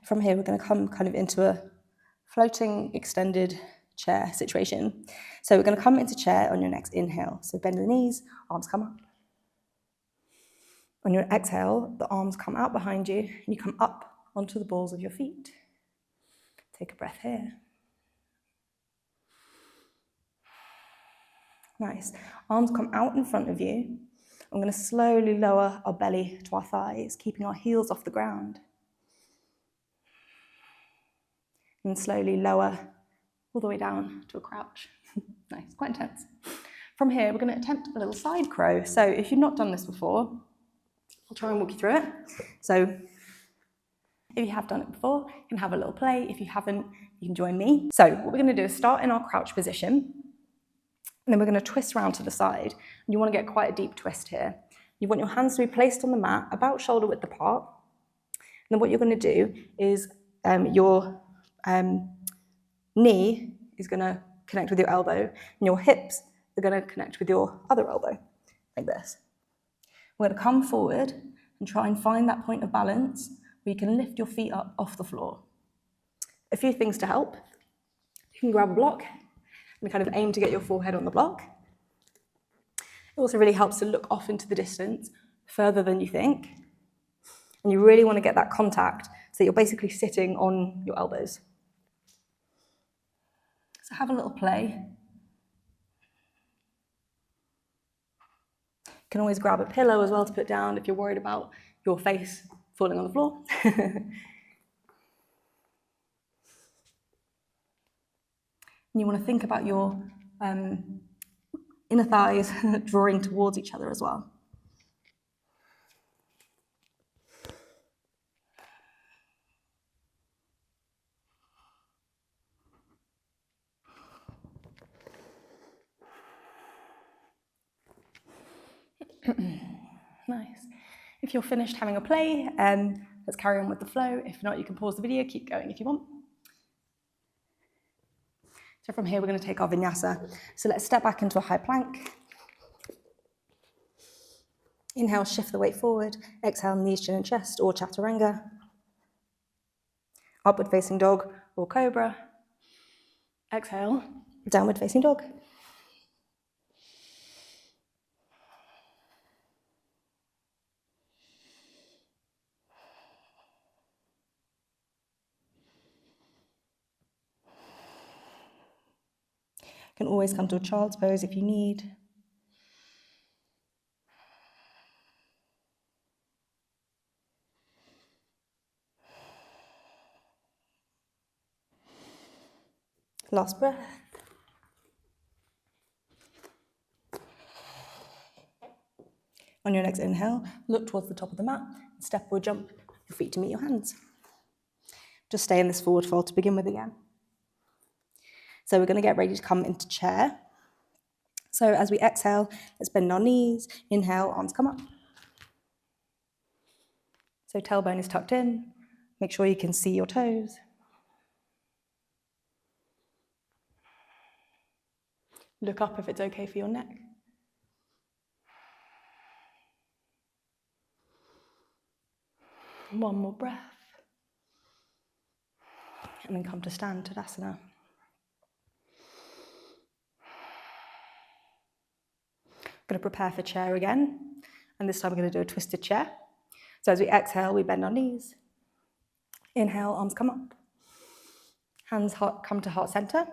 From here, we're going to come kind of into a floating, extended chair situation. So we're going to come into chair on your next inhale. So bend the knees, arms come up. On your exhale, the arms come out behind you, and you come up onto the balls of your feet. Take a breath here. Nice. Arms come out in front of you. I'm going to slowly lower our belly to our thighs, keeping our heels off the ground. And slowly lower all the way down to a crouch. Nice, quite intense. From here, we're going to attempt a little side crow. So if you've not done this before, I'll try and walk you through it. So if you have done it before, you can have a little play. If you haven't, you can join me. So what we're going to do is start in our crouch position, and then we're going to twist around to the side. And you want to get quite a deep twist here. You want your hands to be placed on the mat, about shoulder width apart. And then what you're going to do is your knee is going to connect with your elbow, and your hips are going to connect with your other elbow, like this. We're going to come forward and try and find that point of balance where you can lift your feet up off the floor. A few things to help. You can grab a block and kind of aim to get your forehead on the block. It also really helps to look off into the distance, further than you think. And you really want to get that contact so that you're basically sitting on your elbows. So have a little play. You can always grab a pillow as well to put down if you're worried about your face falling on the floor. And you want to think about your inner thighs drawing towards each other as well. Nice. If you're finished having a play, let's carry on with the flow. If not, you can pause the video, keep going if you want. So from here, we're going to take our vinyasa. So let's step back into a high plank. Inhale, shift the weight forward. Exhale, knees, chin, and chest, or chaturanga. Upward facing dog or cobra. Exhale, downward facing dog. You can always come to a child's pose if you need. Last breath. On your next inhale, look towards the top of the mat, step or jump your feet to meet your hands. Just stay in this forward fold to begin with again. So we're going to get ready to come into chair. So as we exhale, let's bend our knees. Inhale, arms come up. So tailbone is tucked in. Make sure you can see your toes. Look up if it's okay for your neck. One more breath. And then come to stand, Tadasana. I'm going to prepare for chair again, and this time we're going to do a twisted chair. So as we exhale, we bend our knees. Inhale, arms come up. Hands come to heart center.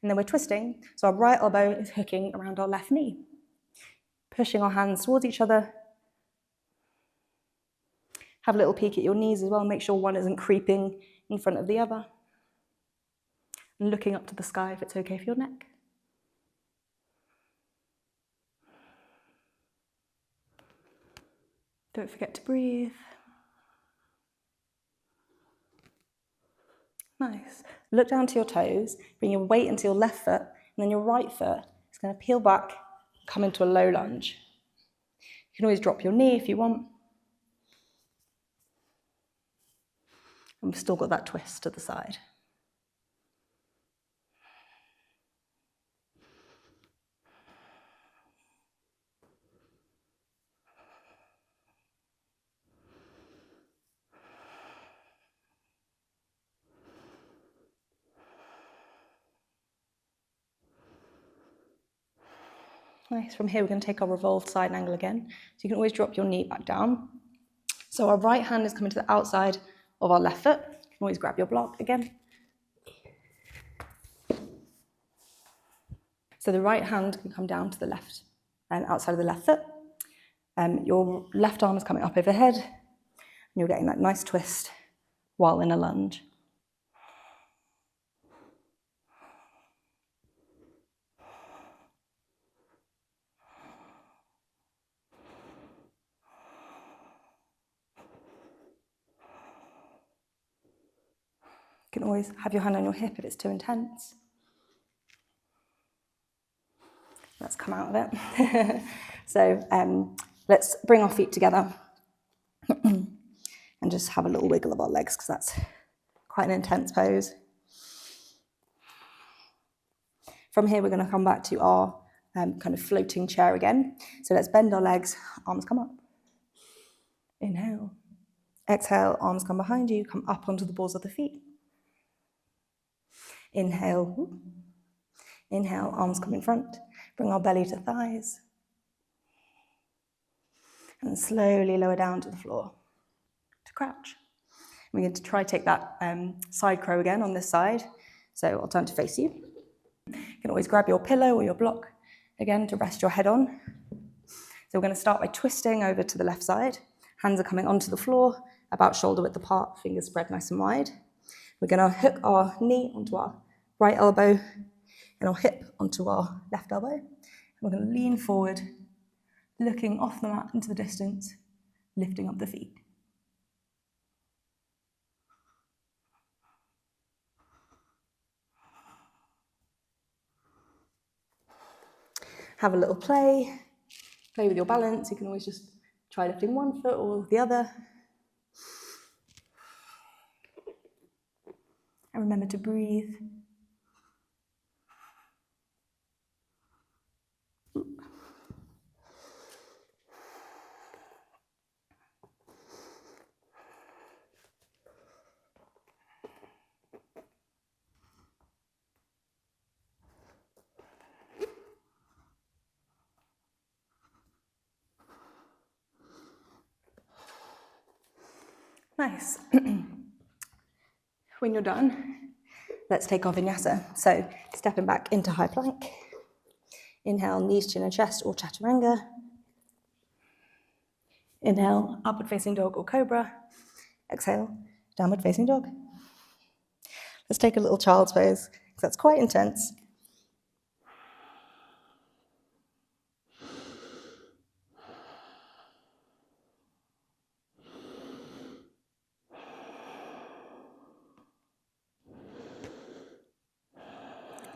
And then we're twisting, so our right elbow is hooking around our left knee. Pushing our hands towards each other. Have a little peek at your knees as well, make sure one isn't creeping in front of the other. And looking up to the sky if it's okay for your neck. Don't forget to breathe. Nice. Look down to your toes, bring your weight into your left foot, and then your right foot is going to peel back, come into a low lunge. You can always drop your knee if you want. And we've still got that twist to the side. Nice. From here, we're going to take our revolved side angle again. So you can always drop your knee back down. So our right hand is coming to the outside of our left foot. You can always grab your block again. So the right hand can come down to the left and outside of the left foot. Your left arm is coming up overhead, and you're getting that nice twist while in a lunge. You can always have your hand on your hip if it's too intense. Let's come out of it. So let's bring our feet together and just have a little wiggle of our legs, because that's quite an intense pose. From here, we're going to come back to our kind of floating chair again. So let's bend our legs, arms come up. Inhale. Exhale, arms come behind you, come up onto the balls of the feet. Inhale. Inhale, arms come in front. Bring our belly to thighs. And slowly lower down to the floor, to crouch. We're going to try to take that side crow again on this side. So I'll turn to face you. You can always grab your pillow or your block again to rest your head on. So we're going to start by twisting over to the left side. Hands are coming onto the floor, about shoulder width apart, fingers spread nice and wide. We're going to hook our knee onto our right elbow and our hip onto our left elbow. And we're going to lean forward, looking off the mat into the distance, lifting up the feet. Have a little play with your balance. You can always just try lifting one foot or the other. And remember to breathe. Nice. When you're done, let's take our vinyasa. So stepping back into high plank. Inhale, knees, chin and chest, or chaturanga. Inhale, upward facing dog or cobra. Exhale, downward facing dog. Let's take a little child's pose, because that's quite intense.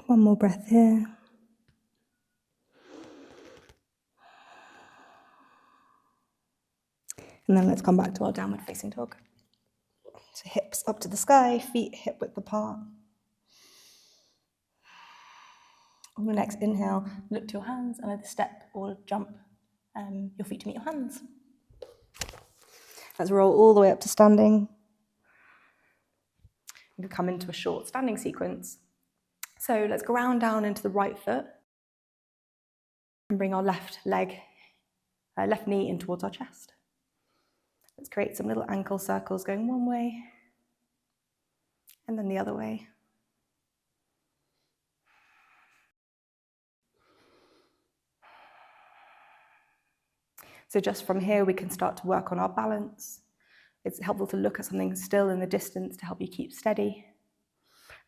One more breath here. And then let's come back to our downward facing dog. So hips up to the sky, feet hip width apart. On the next inhale, look to your hands and either step or jump your feet to meet your hands. Let's roll all the way up to standing. We can come into a short standing sequence. So let's ground down into the right foot and bring our left knee in towards our chest. Let's create some little ankle circles going one way and then the other way. So just from here, we can start to work on our balance. It's helpful to look at something still in the distance to help you keep steady.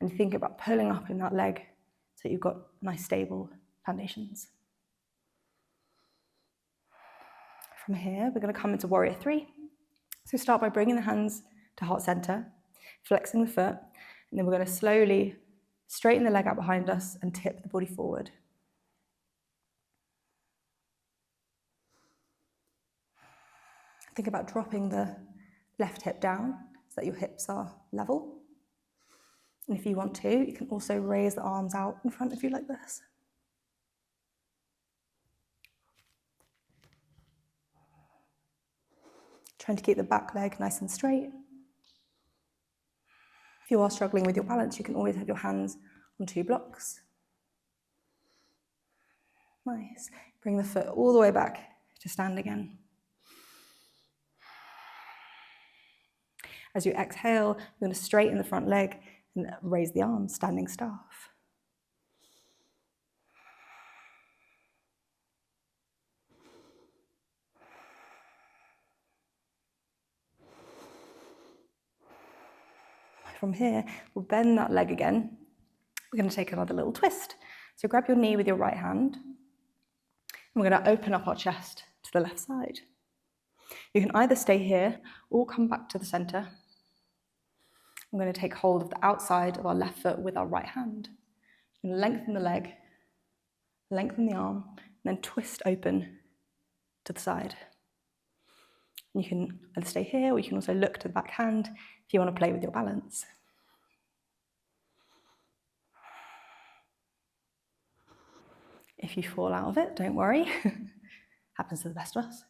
And think about pulling up in that leg so that you've got nice stable foundations. From here, we're going to come into warrior 3. So start by bringing the hands to heart center, flexing the foot, and then we're going to slowly straighten the leg out behind us and tip the body forward. Think about dropping the left hip down so that your hips are level. And if you want to, you can also raise the arms out in front of you like this. Trying to keep the back leg nice and straight. If you are struggling with your balance, you can always have your hands on 2 blocks. Nice. Bring the foot all the way back to stand again. As you exhale, you're going to straighten the front leg and raise the arms, standing staff. From here, we'll bend that leg again. We're going to take another little twist. So grab your knee with your right hand. And we're going to open up our chest to the left side. You can either stay here or come back to the center. I'm going to take hold of the outside of our left foot with our right hand. I'm going to lengthen the leg, lengthen the arm, and then twist open to the side. And you can either stay here, or you can also look to the back hand if you want to play with your balance. If you fall out of it, don't worry. Happens to the best of us.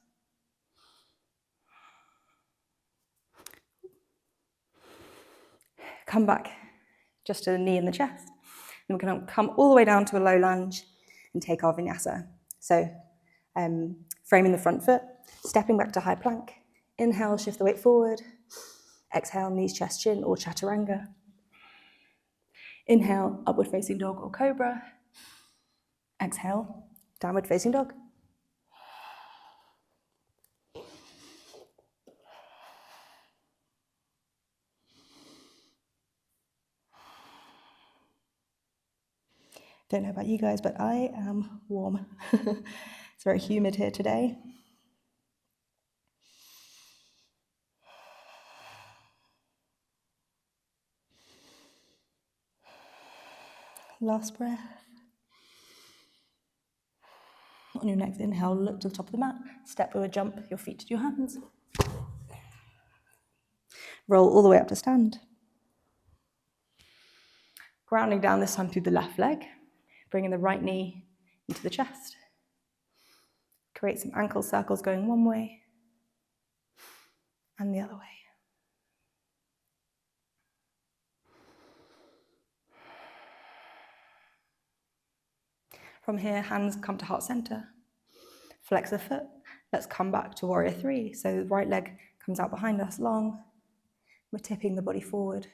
Come back just to the knee and the chest. And we're going to come all the way down to a low lunge and take our vinyasa. So framing the front foot, stepping back to high plank. Inhale, shift the weight forward. Exhale, knees, chest, chin, or chaturanga. Inhale, upward facing dog or cobra. Exhale, downward facing dog. Don't know about you guys, but I am warm. It's very humid here today. Last breath. On your next inhale, look to the top of the mat, step or jump your feet to your hands. Roll all the way up to stand. Grounding down this time through the left leg, bringing the right knee into the chest. Create some ankle circles going one way and the other way. From here, hands come to heart center. Flex the foot. Let's come back to warrior three. So the right leg comes out behind us long. We're tipping the body forward.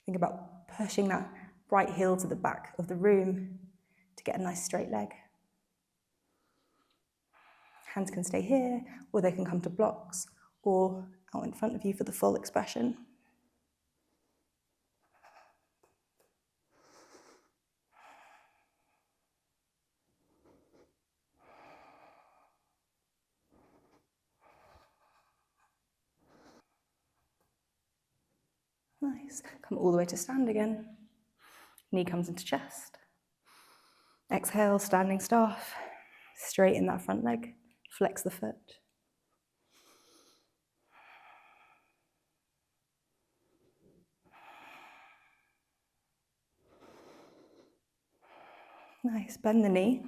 Think about pushing that right heel to the back of the room to get a nice straight leg. Hands can stay here, or they can come to blocks, or out in front of you for the full expression. Nice. Come all the way to stand again. Knee comes into chest. Exhale, standing staff. Straighten that front leg. Flex the foot. Nice. Bend the knee.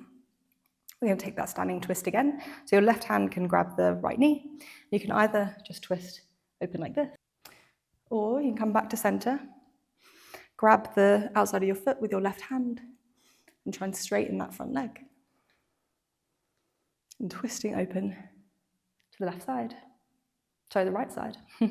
We're going to take that standing twist again. So your left hand can grab the right knee. You can either just twist open like this, or you can come back to center, grab the outside of your foot with your left hand, and try and straighten that front leg. And twisting open to the left side. Sorry, the right side. If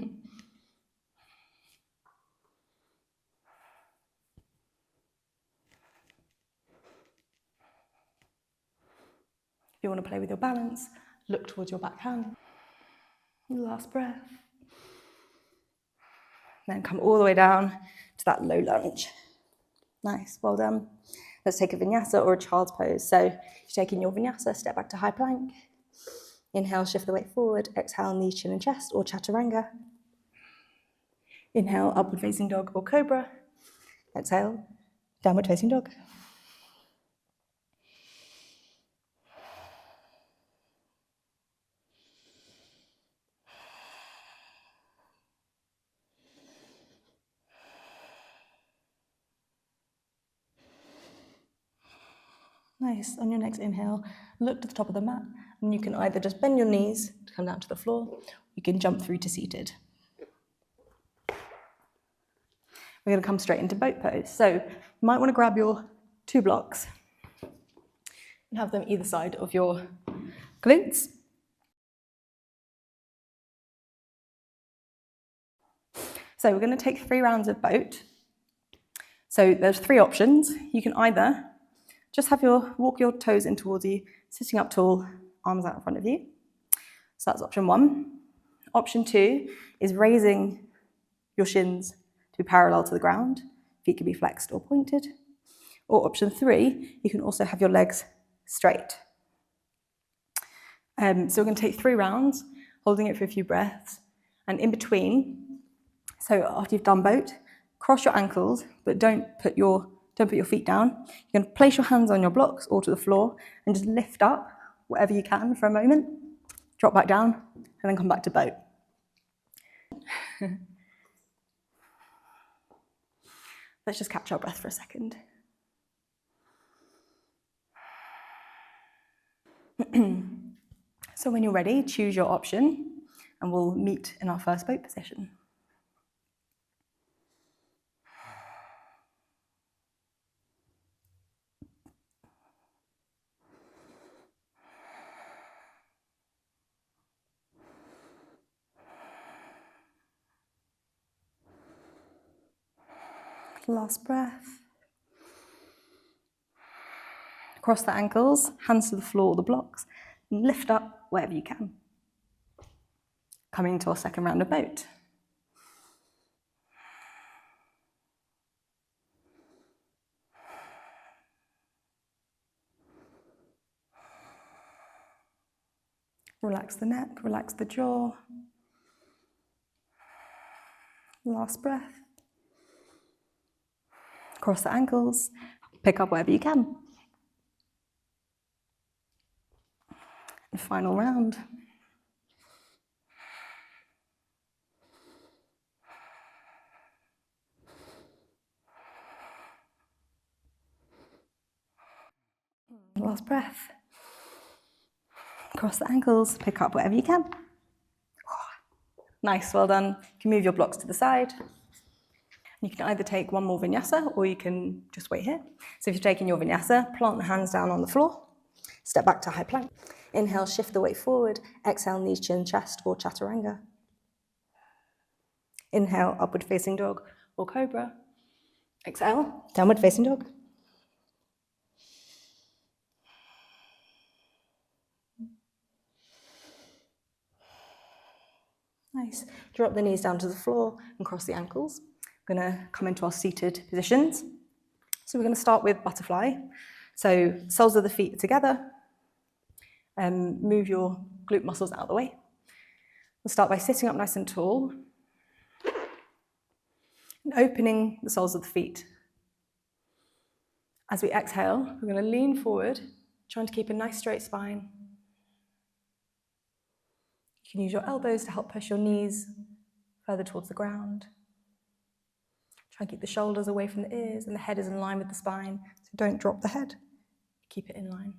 you want to play with your balance, look towards your back hand. Last breath. Then come all the way down to that low lunge. Nice, well done. Let's take a vinyasa or a child's pose. So if you're taking your vinyasa, step back to high plank. Inhale, shift the weight forward. Exhale, knees, chin and chest, or chaturanga. Inhale, upward facing dog or cobra. Exhale, downward facing dog. Nice. On your next inhale, look to the top of the mat, and you can either just bend your knees to come down to the floor, or you can jump through to seated. We're going to come straight into boat pose. So you might want to grab your 2 blocks and have them either side of your glutes. So we're going to take 3 rounds of boat. So there's 3 options. You can either just walk your toes in towards you, sitting up tall, arms out in front of you. So that's option 1. Option 2 is raising your shins to be parallel to the ground. Feet can be flexed or pointed. Or option 3, you can also have your legs straight. So we're going to take 3 rounds, holding it for a few breaths, And in between, so after you've done both, cross your ankles, but don't put your feet down. You're going to place your hands on your blocks or to the floor and just lift up whatever you can for a moment. Drop back down and then come back to boat. Let's just catch our breath for a second. So when you're ready, choose your option and we'll meet in our first boat position. Last breath. Cross the ankles, hands to the floor or the blocks, and lift up wherever you can. Coming to our second round of boat. Relax the neck, relax the jaw. Last breath. Cross the ankles, pick up wherever you can. And final round. Last breath. Cross the ankles, pick up wherever you can. Nice, well done. You can move your blocks to the side. You can either take one more vinyasa or you can just wait here. So if you're taking your vinyasa, plant the hands down on the floor, step back to high plank. Inhale, shift the weight forward. Exhale, knees, chin, chest or chaturanga. Inhale, upward facing dog or cobra. Exhale, downward facing dog. Nice. Drop the knees down to the floor and cross the ankles. We're going to come into our seated positions. So we're going to start with butterfly. So soles of the feet are together. Move your glute muscles out of the way. We'll start by sitting up nice and tall and opening the soles of the feet. As we exhale, we're going to lean forward, trying to keep a nice straight spine. You can use your elbows to help push your knees further towards the ground. Try and keep the shoulders away from the ears and the head is in line with the spine, so don't drop the head. Keep it in line.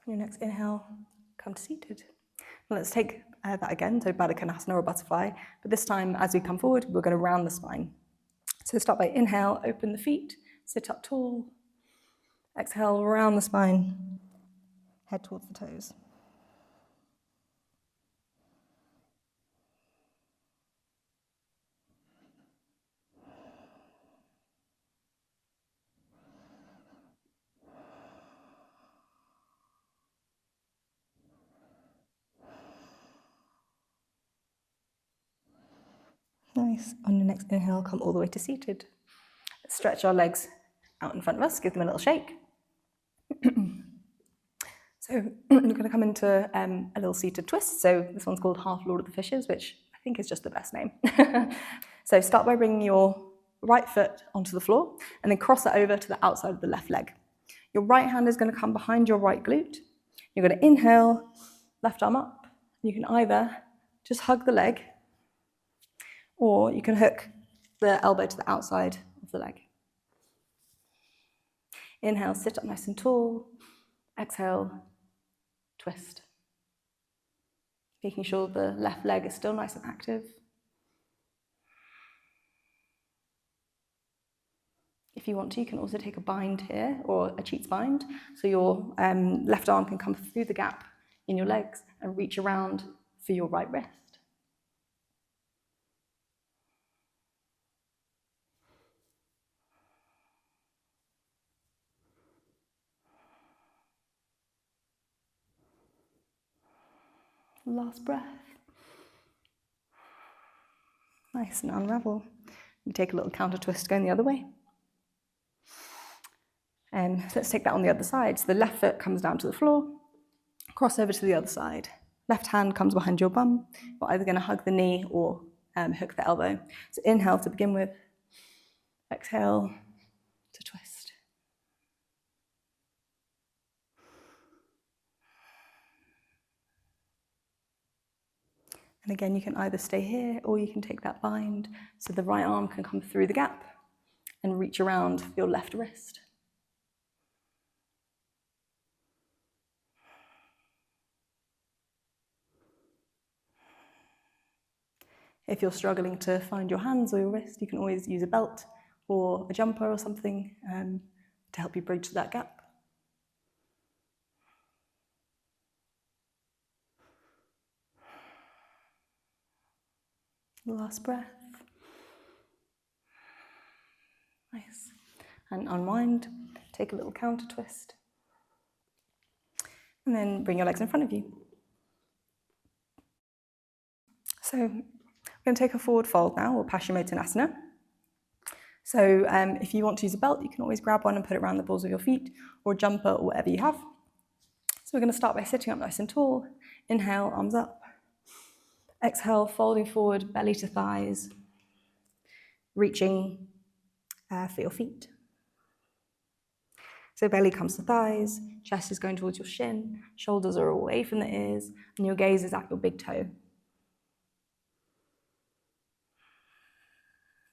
On your next inhale, come to seated. Let's take that again, so Baddha Konasana or butterfly, but this time as we come forward, we're going to round the spine. So start by inhale, open the feet, sit up tall. Exhale, round the spine, head towards the toes. Nice. On your next inhale, come all the way to seated. Stretch our legs out in front of us, give them a little shake. So we're going to come into a little seated twist. So this one's called Half Lord of the Fishes, which I think is just the best name. So start by bringing your right foot onto the floor and then cross it over to the outside of the left leg. Your right hand is going to come behind your right glute. You're going to inhale, left arm up. You can either just hug the leg or you can hook the elbow to the outside of the leg. Inhale, sit up nice and tall. Exhale, twist. Making sure the left leg is still nice and active. If you want to, you can also take a bind here, or a cheats bind, so your left arm can come through the gap in your legs and reach around for your right wrist. Last breath. Nice, and unravel. You take a little counter twist going the other way. And let's take that on the other side. So the left foot comes down to the floor, cross over to the other side. Left hand comes behind your bum. We're either going to hug the knee or hook the elbow. So inhale to begin with. Exhale to twist. And again, you can either stay here or you can take that bind so the right arm can come through the gap and reach around your left wrist. If you're struggling to find your hands or your wrist, you can always use a belt or a jumper or something to help you bridge that gap. Last breath. Nice. And unwind. Take a little counter twist. And then bring your legs in front of you. So we're going to take a forward fold now, or Paschimottanasana. So if you want to use a belt, you can always grab one and put it around the balls of your feet, or a jumper, or whatever you have. So we're going to start by sitting up nice and tall. Inhale, arms up. Exhale, folding forward, belly to thighs, reaching for your feet. So belly comes to thighs, chest is going towards your shin, shoulders are away from the ears, and your gaze is at your big toe.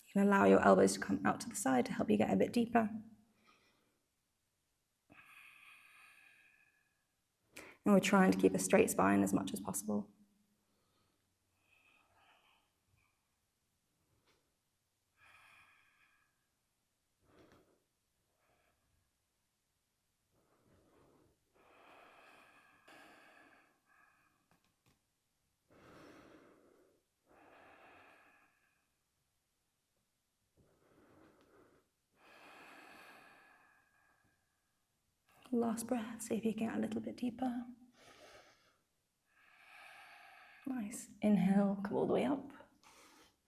You can allow your elbows to come out to the side to help you get a bit deeper. And we're trying to keep a straight spine as much as possible. Last breath, see if you can get a little bit deeper. Nice. Inhale, come all the way up.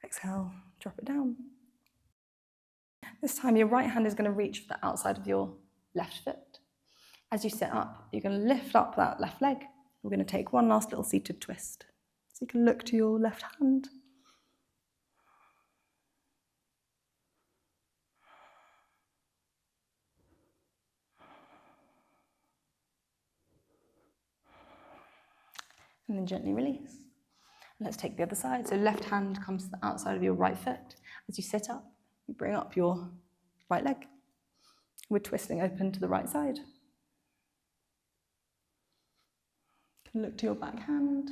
Exhale, drop it down. This time your right hand is going to reach for the outside of your left foot. As you sit up, you're going to lift up that left leg. We're going to take one last little seated twist. So you can look to your left hand. And then gently release. And let's take the other side. So left hand comes to the outside of your right foot. As you sit up, you bring up your right leg. We're twisting open to the right side. You can look to your back hand.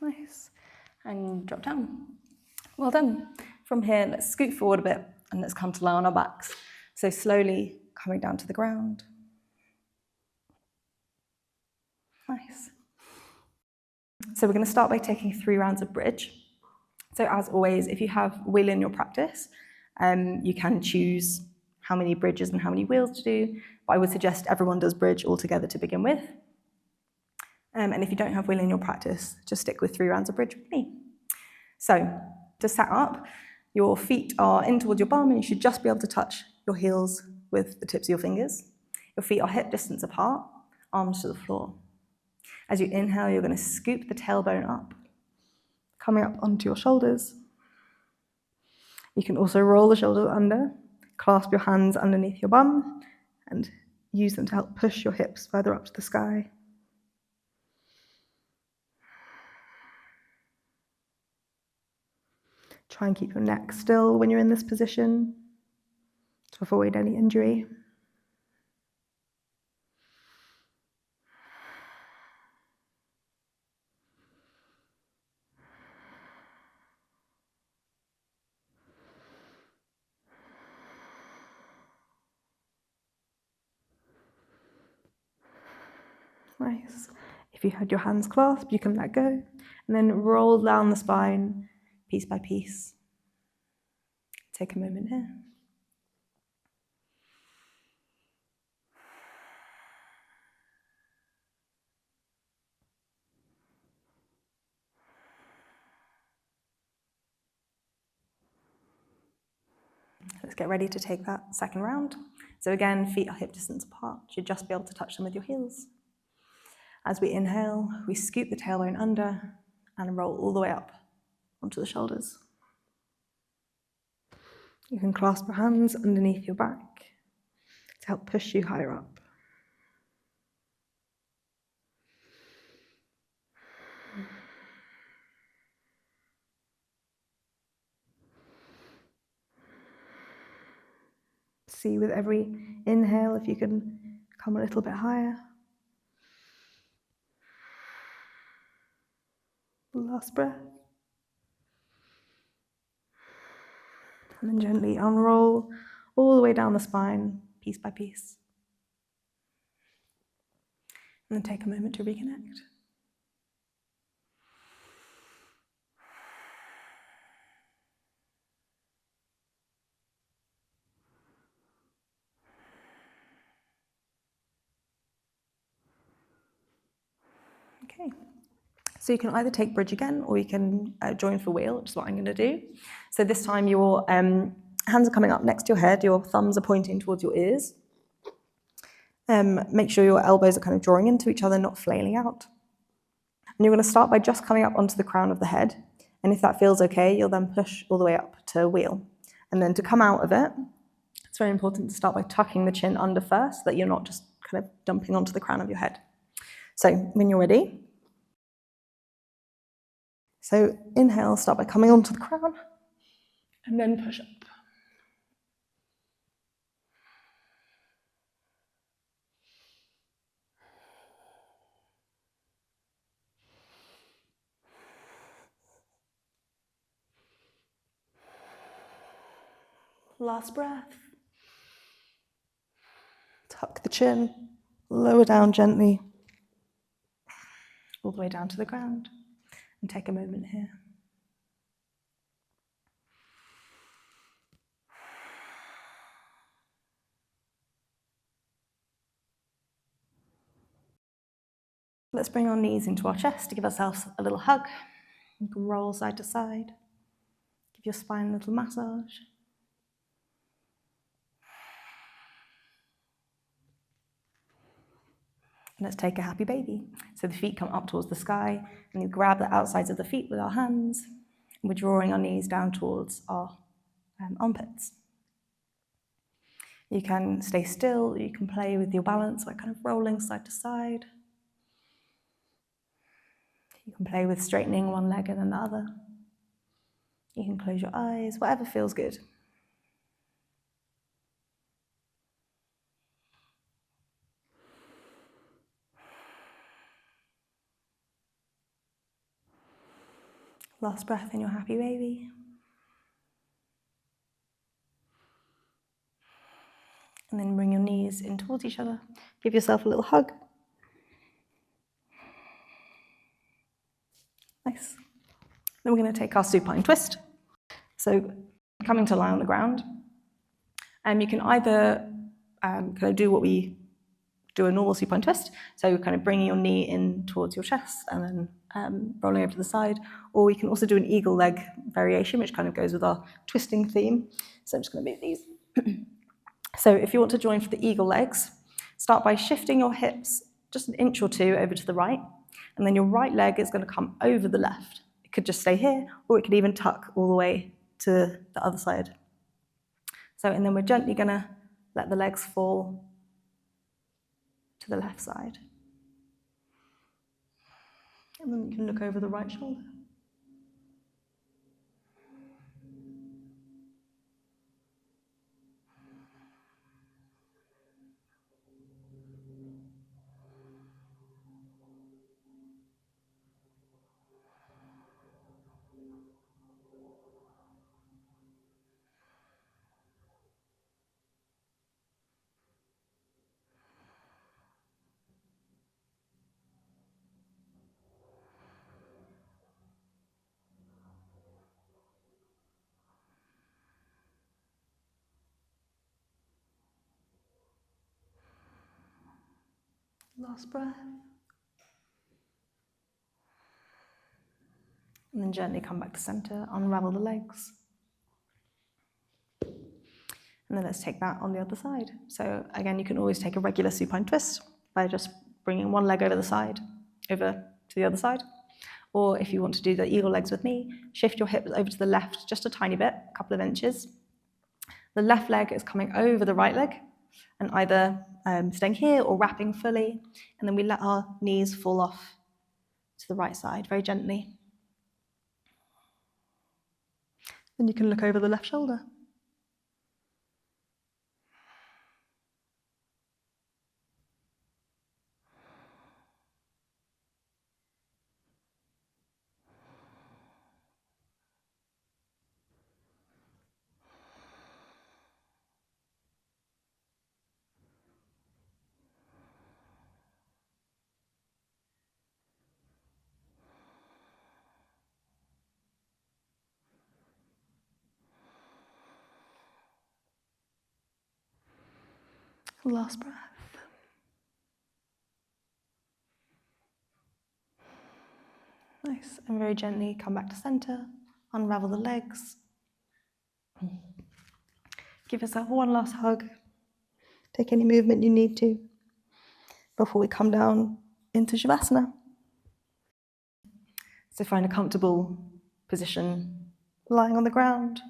Nice. And drop down. Well done. From here, let's scoot forward a bit and let's come to lie on our backs. So slowly coming down to the ground. Nice. So we're going to start by taking 3 rounds of bridge. So as always, if you have wheel in your practice, you can choose how many bridges and how many wheels to do, but I would suggest everyone does bridge all together to begin with. And if you don't have wheel in your practice, just stick with 3 rounds of bridge with me. So to set up, your feet are in towards your bum and you should just be able to touch your heels with the tips of your fingers. Your feet are hip distance apart, arms to the floor. As you inhale, you're going to scoop the tailbone up, coming up onto your shoulders. You can also roll the shoulders under, clasp your hands underneath your bum, and use them to help push your hips further up to the sky. Try and keep your neck still when you're in this position to avoid any injury. Nice. If you had your hands clasped, you can let go and then roll down the spine piece by piece. Take a moment here. get ready to take that second round. So again, feet are hip distance apart. You should just be able to touch them with your heels. As we inhale, we scoop the tailbone under and roll all the way up onto the shoulders. You can clasp your hands underneath your back to help push you higher up. See with every inhale if you can come a little bit higher. Last breath. And then gently unroll all the way down the spine, piece by piece. And then take a moment to reconnect. Okay, so you can either take bridge again or you can join for wheel, which is what I'm going to do. So this time your hands are coming up next to your head, your thumbs are pointing towards your ears. Make sure your elbows are kind of drawing into each other, not flailing out. And you're going to start by just coming up onto the crown of the head. And if that feels okay, you'll then push all the way up to wheel. And then to come out of it, it's very important to start by tucking the chin under first, so that you're not just kind of dumping onto the crown of your head. So when you're ready, so inhale, start by coming onto the crown, and then push up. Last breath. Tuck the chin, lower down gently, all the way down to the ground, and take a moment here. Let's bring our knees into our chest to give ourselves a little hug. You can roll side to side. Give your spine a little massage. And let's take a happy baby. So the feet come up towards the sky, and you grab the outsides of the feet with our hands. And we're drawing our knees down towards our armpits. You can stay still, you can play with your balance by kind of rolling side to side. You can play with straightening one leg and then the other. You can close your eyes, whatever feels good. Last breath in your happy baby. And then bring your knees in towards each other. Give yourself a little hug. Nice. Then we're going to take our supine twist. So coming to lie on the ground. You can either kind of do what we do a normal supine twist, so kind of bringing your knee in towards your chest and then rolling over to the side, or we can also do an eagle leg variation, which kind of goes with our twisting theme. So I'm just going to move these. So if you want to join for the eagle legs, start by shifting your hips just an inch or two over to the right, and then your right leg is going to come over the left. It could just stay here, or it could even tuck all the way to the other side. So, and then we're gently going to let the legs fall to the left side. And then you can look over the right shoulder. Last breath. And then gently come back to center, unravel the legs. And then let's take that on the other side. So again, you can always take a regular supine twist by just bringing one leg over the side, over to the other side. Or if you want to do the eagle legs with me, shift your hips over to the left just a tiny bit, a couple of inches. The left leg is coming over the right leg and either staying here or wrapping fully. And then we let our knees fall off to the right side very gently. Then you can look over the left shoulder. Last breath. Nice. And very gently come back to center. Unravel the legs. Give yourself one last hug. Take any movement you need to before we come down into Shavasana. So find a comfortable position lying on the ground.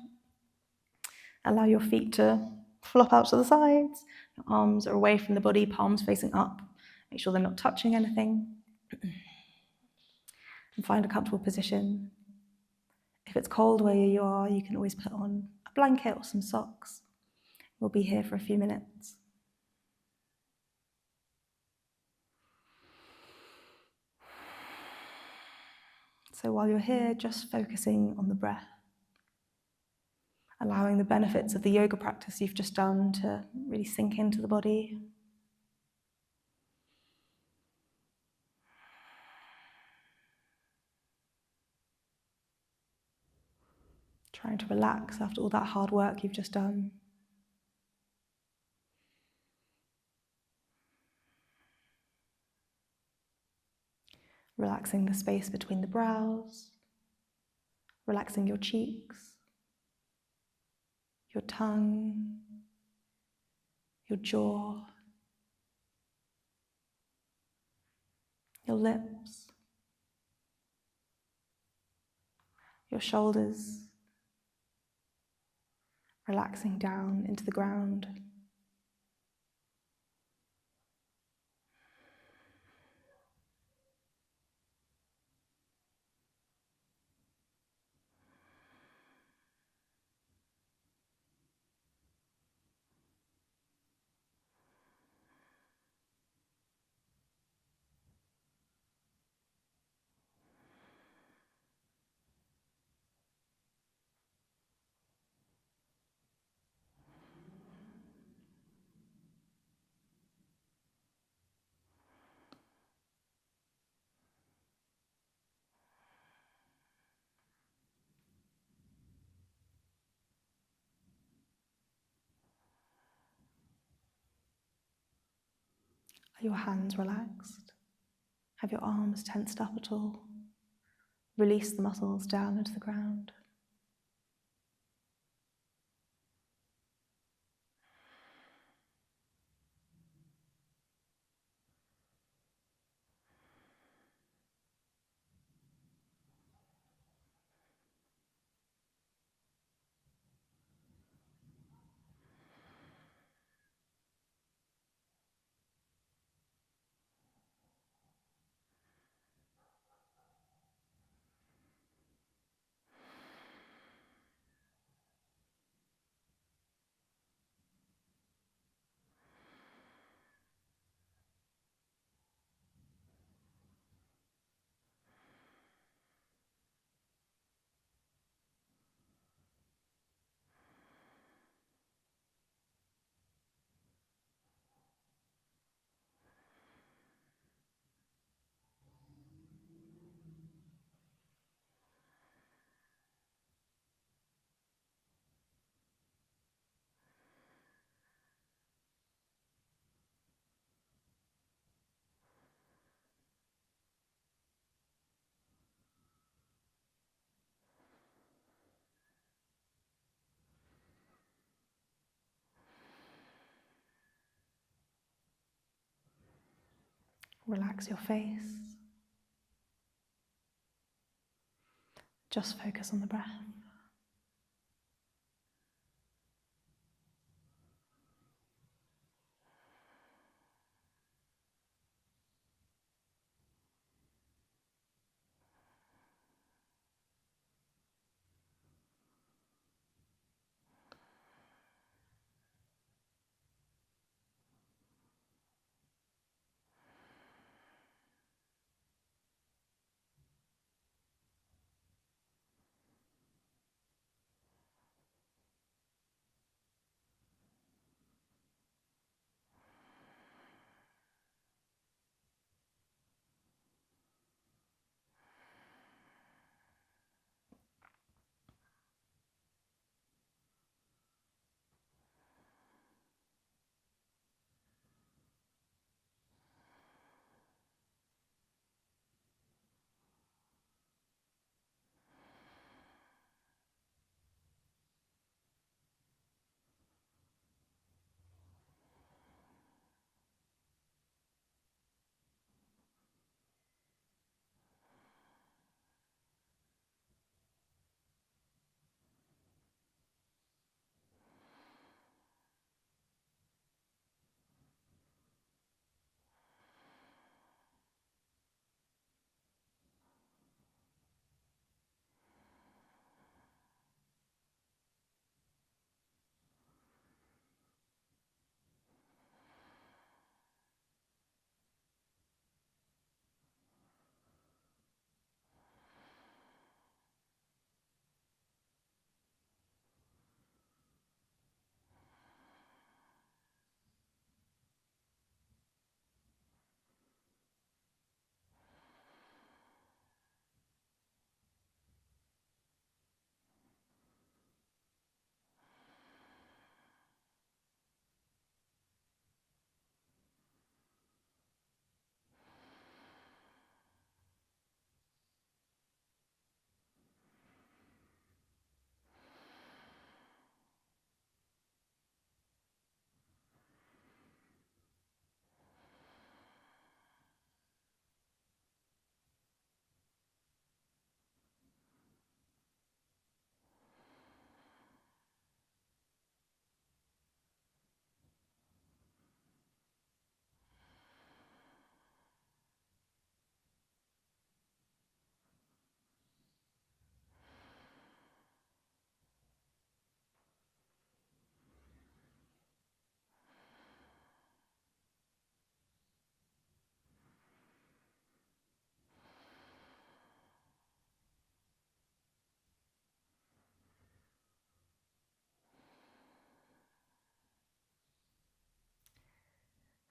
Allow your feet to flop out to the sides. Your arms are away from the body, palms facing up. Make sure they're not touching anything. And find a comfortable position. If it's cold where you are, you can always put on a blanket or some socks. We'll be here for a few minutes. So while you're here, just focusing on the breath, allowing the benefits of the yoga practice you've just done to really sink into the body. Trying to relax after all that hard work you've just done. Relaxing the space between the brows, relaxing your cheeks, your tongue, your jaw, your lips, your shoulders, relaxing down into the ground. Are your hands relaxed? Have your arms tensed up at all? Release the muscles down into the ground. Relax your face. Just focus on the breath.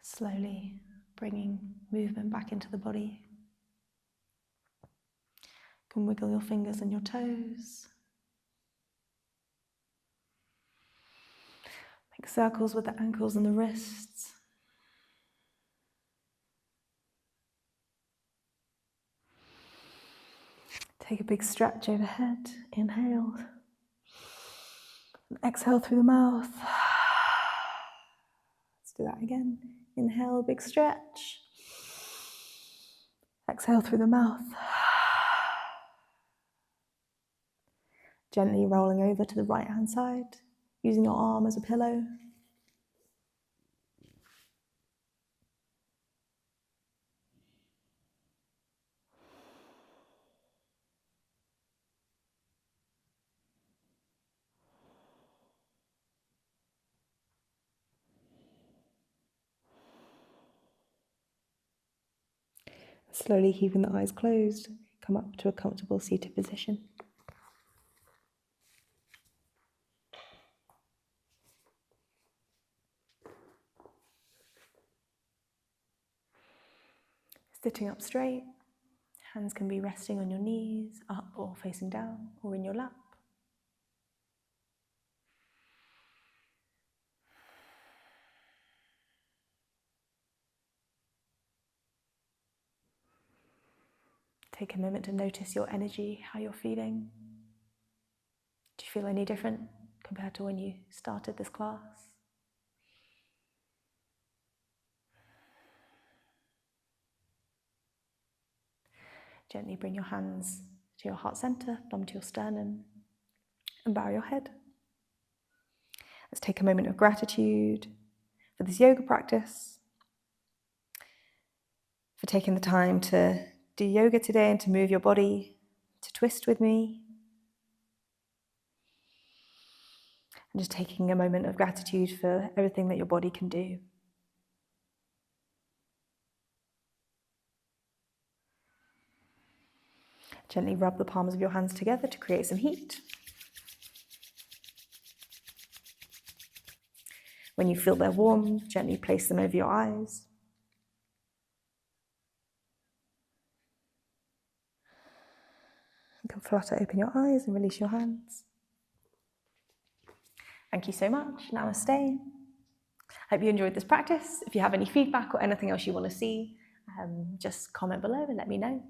Slowly bringing movement back into the body. You can wiggle your fingers and your toes. Make circles with the ankles and the wrists. Take a big stretch overhead. Inhale. And exhale through the mouth. Let's do that again. Inhale, big stretch. Exhale through the mouth. Gently rolling over to the right hand side, using your arm as a pillow. Slowly keeping the eyes closed, come up to a comfortable seated position. Sitting up straight, hands can be resting on your knees, up or facing down, or in your lap. Take a moment to notice your energy, how you're feeling. Do you feel any different compared to when you started this class? Gently bring your hands to your heart center, thumb to your sternum, and bow your head. Let's take a moment of gratitude for this yoga practice, for taking the time to do yoga today and to move your body, to twist with me. And just taking a moment of gratitude for everything that your body can do. Gently rub the palms of your hands together to create some heat. When you feel they're warm, gently place them over your eyes. You can flutter open your eyes and release your hands. Thank you so much. Namaste. Hope you enjoyed this practice. If you have any feedback or anything else you want to see, just comment below and let me know.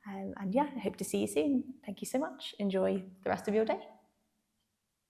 And yeah, I hope to see you soon. Thank you so much. Enjoy the rest of your day.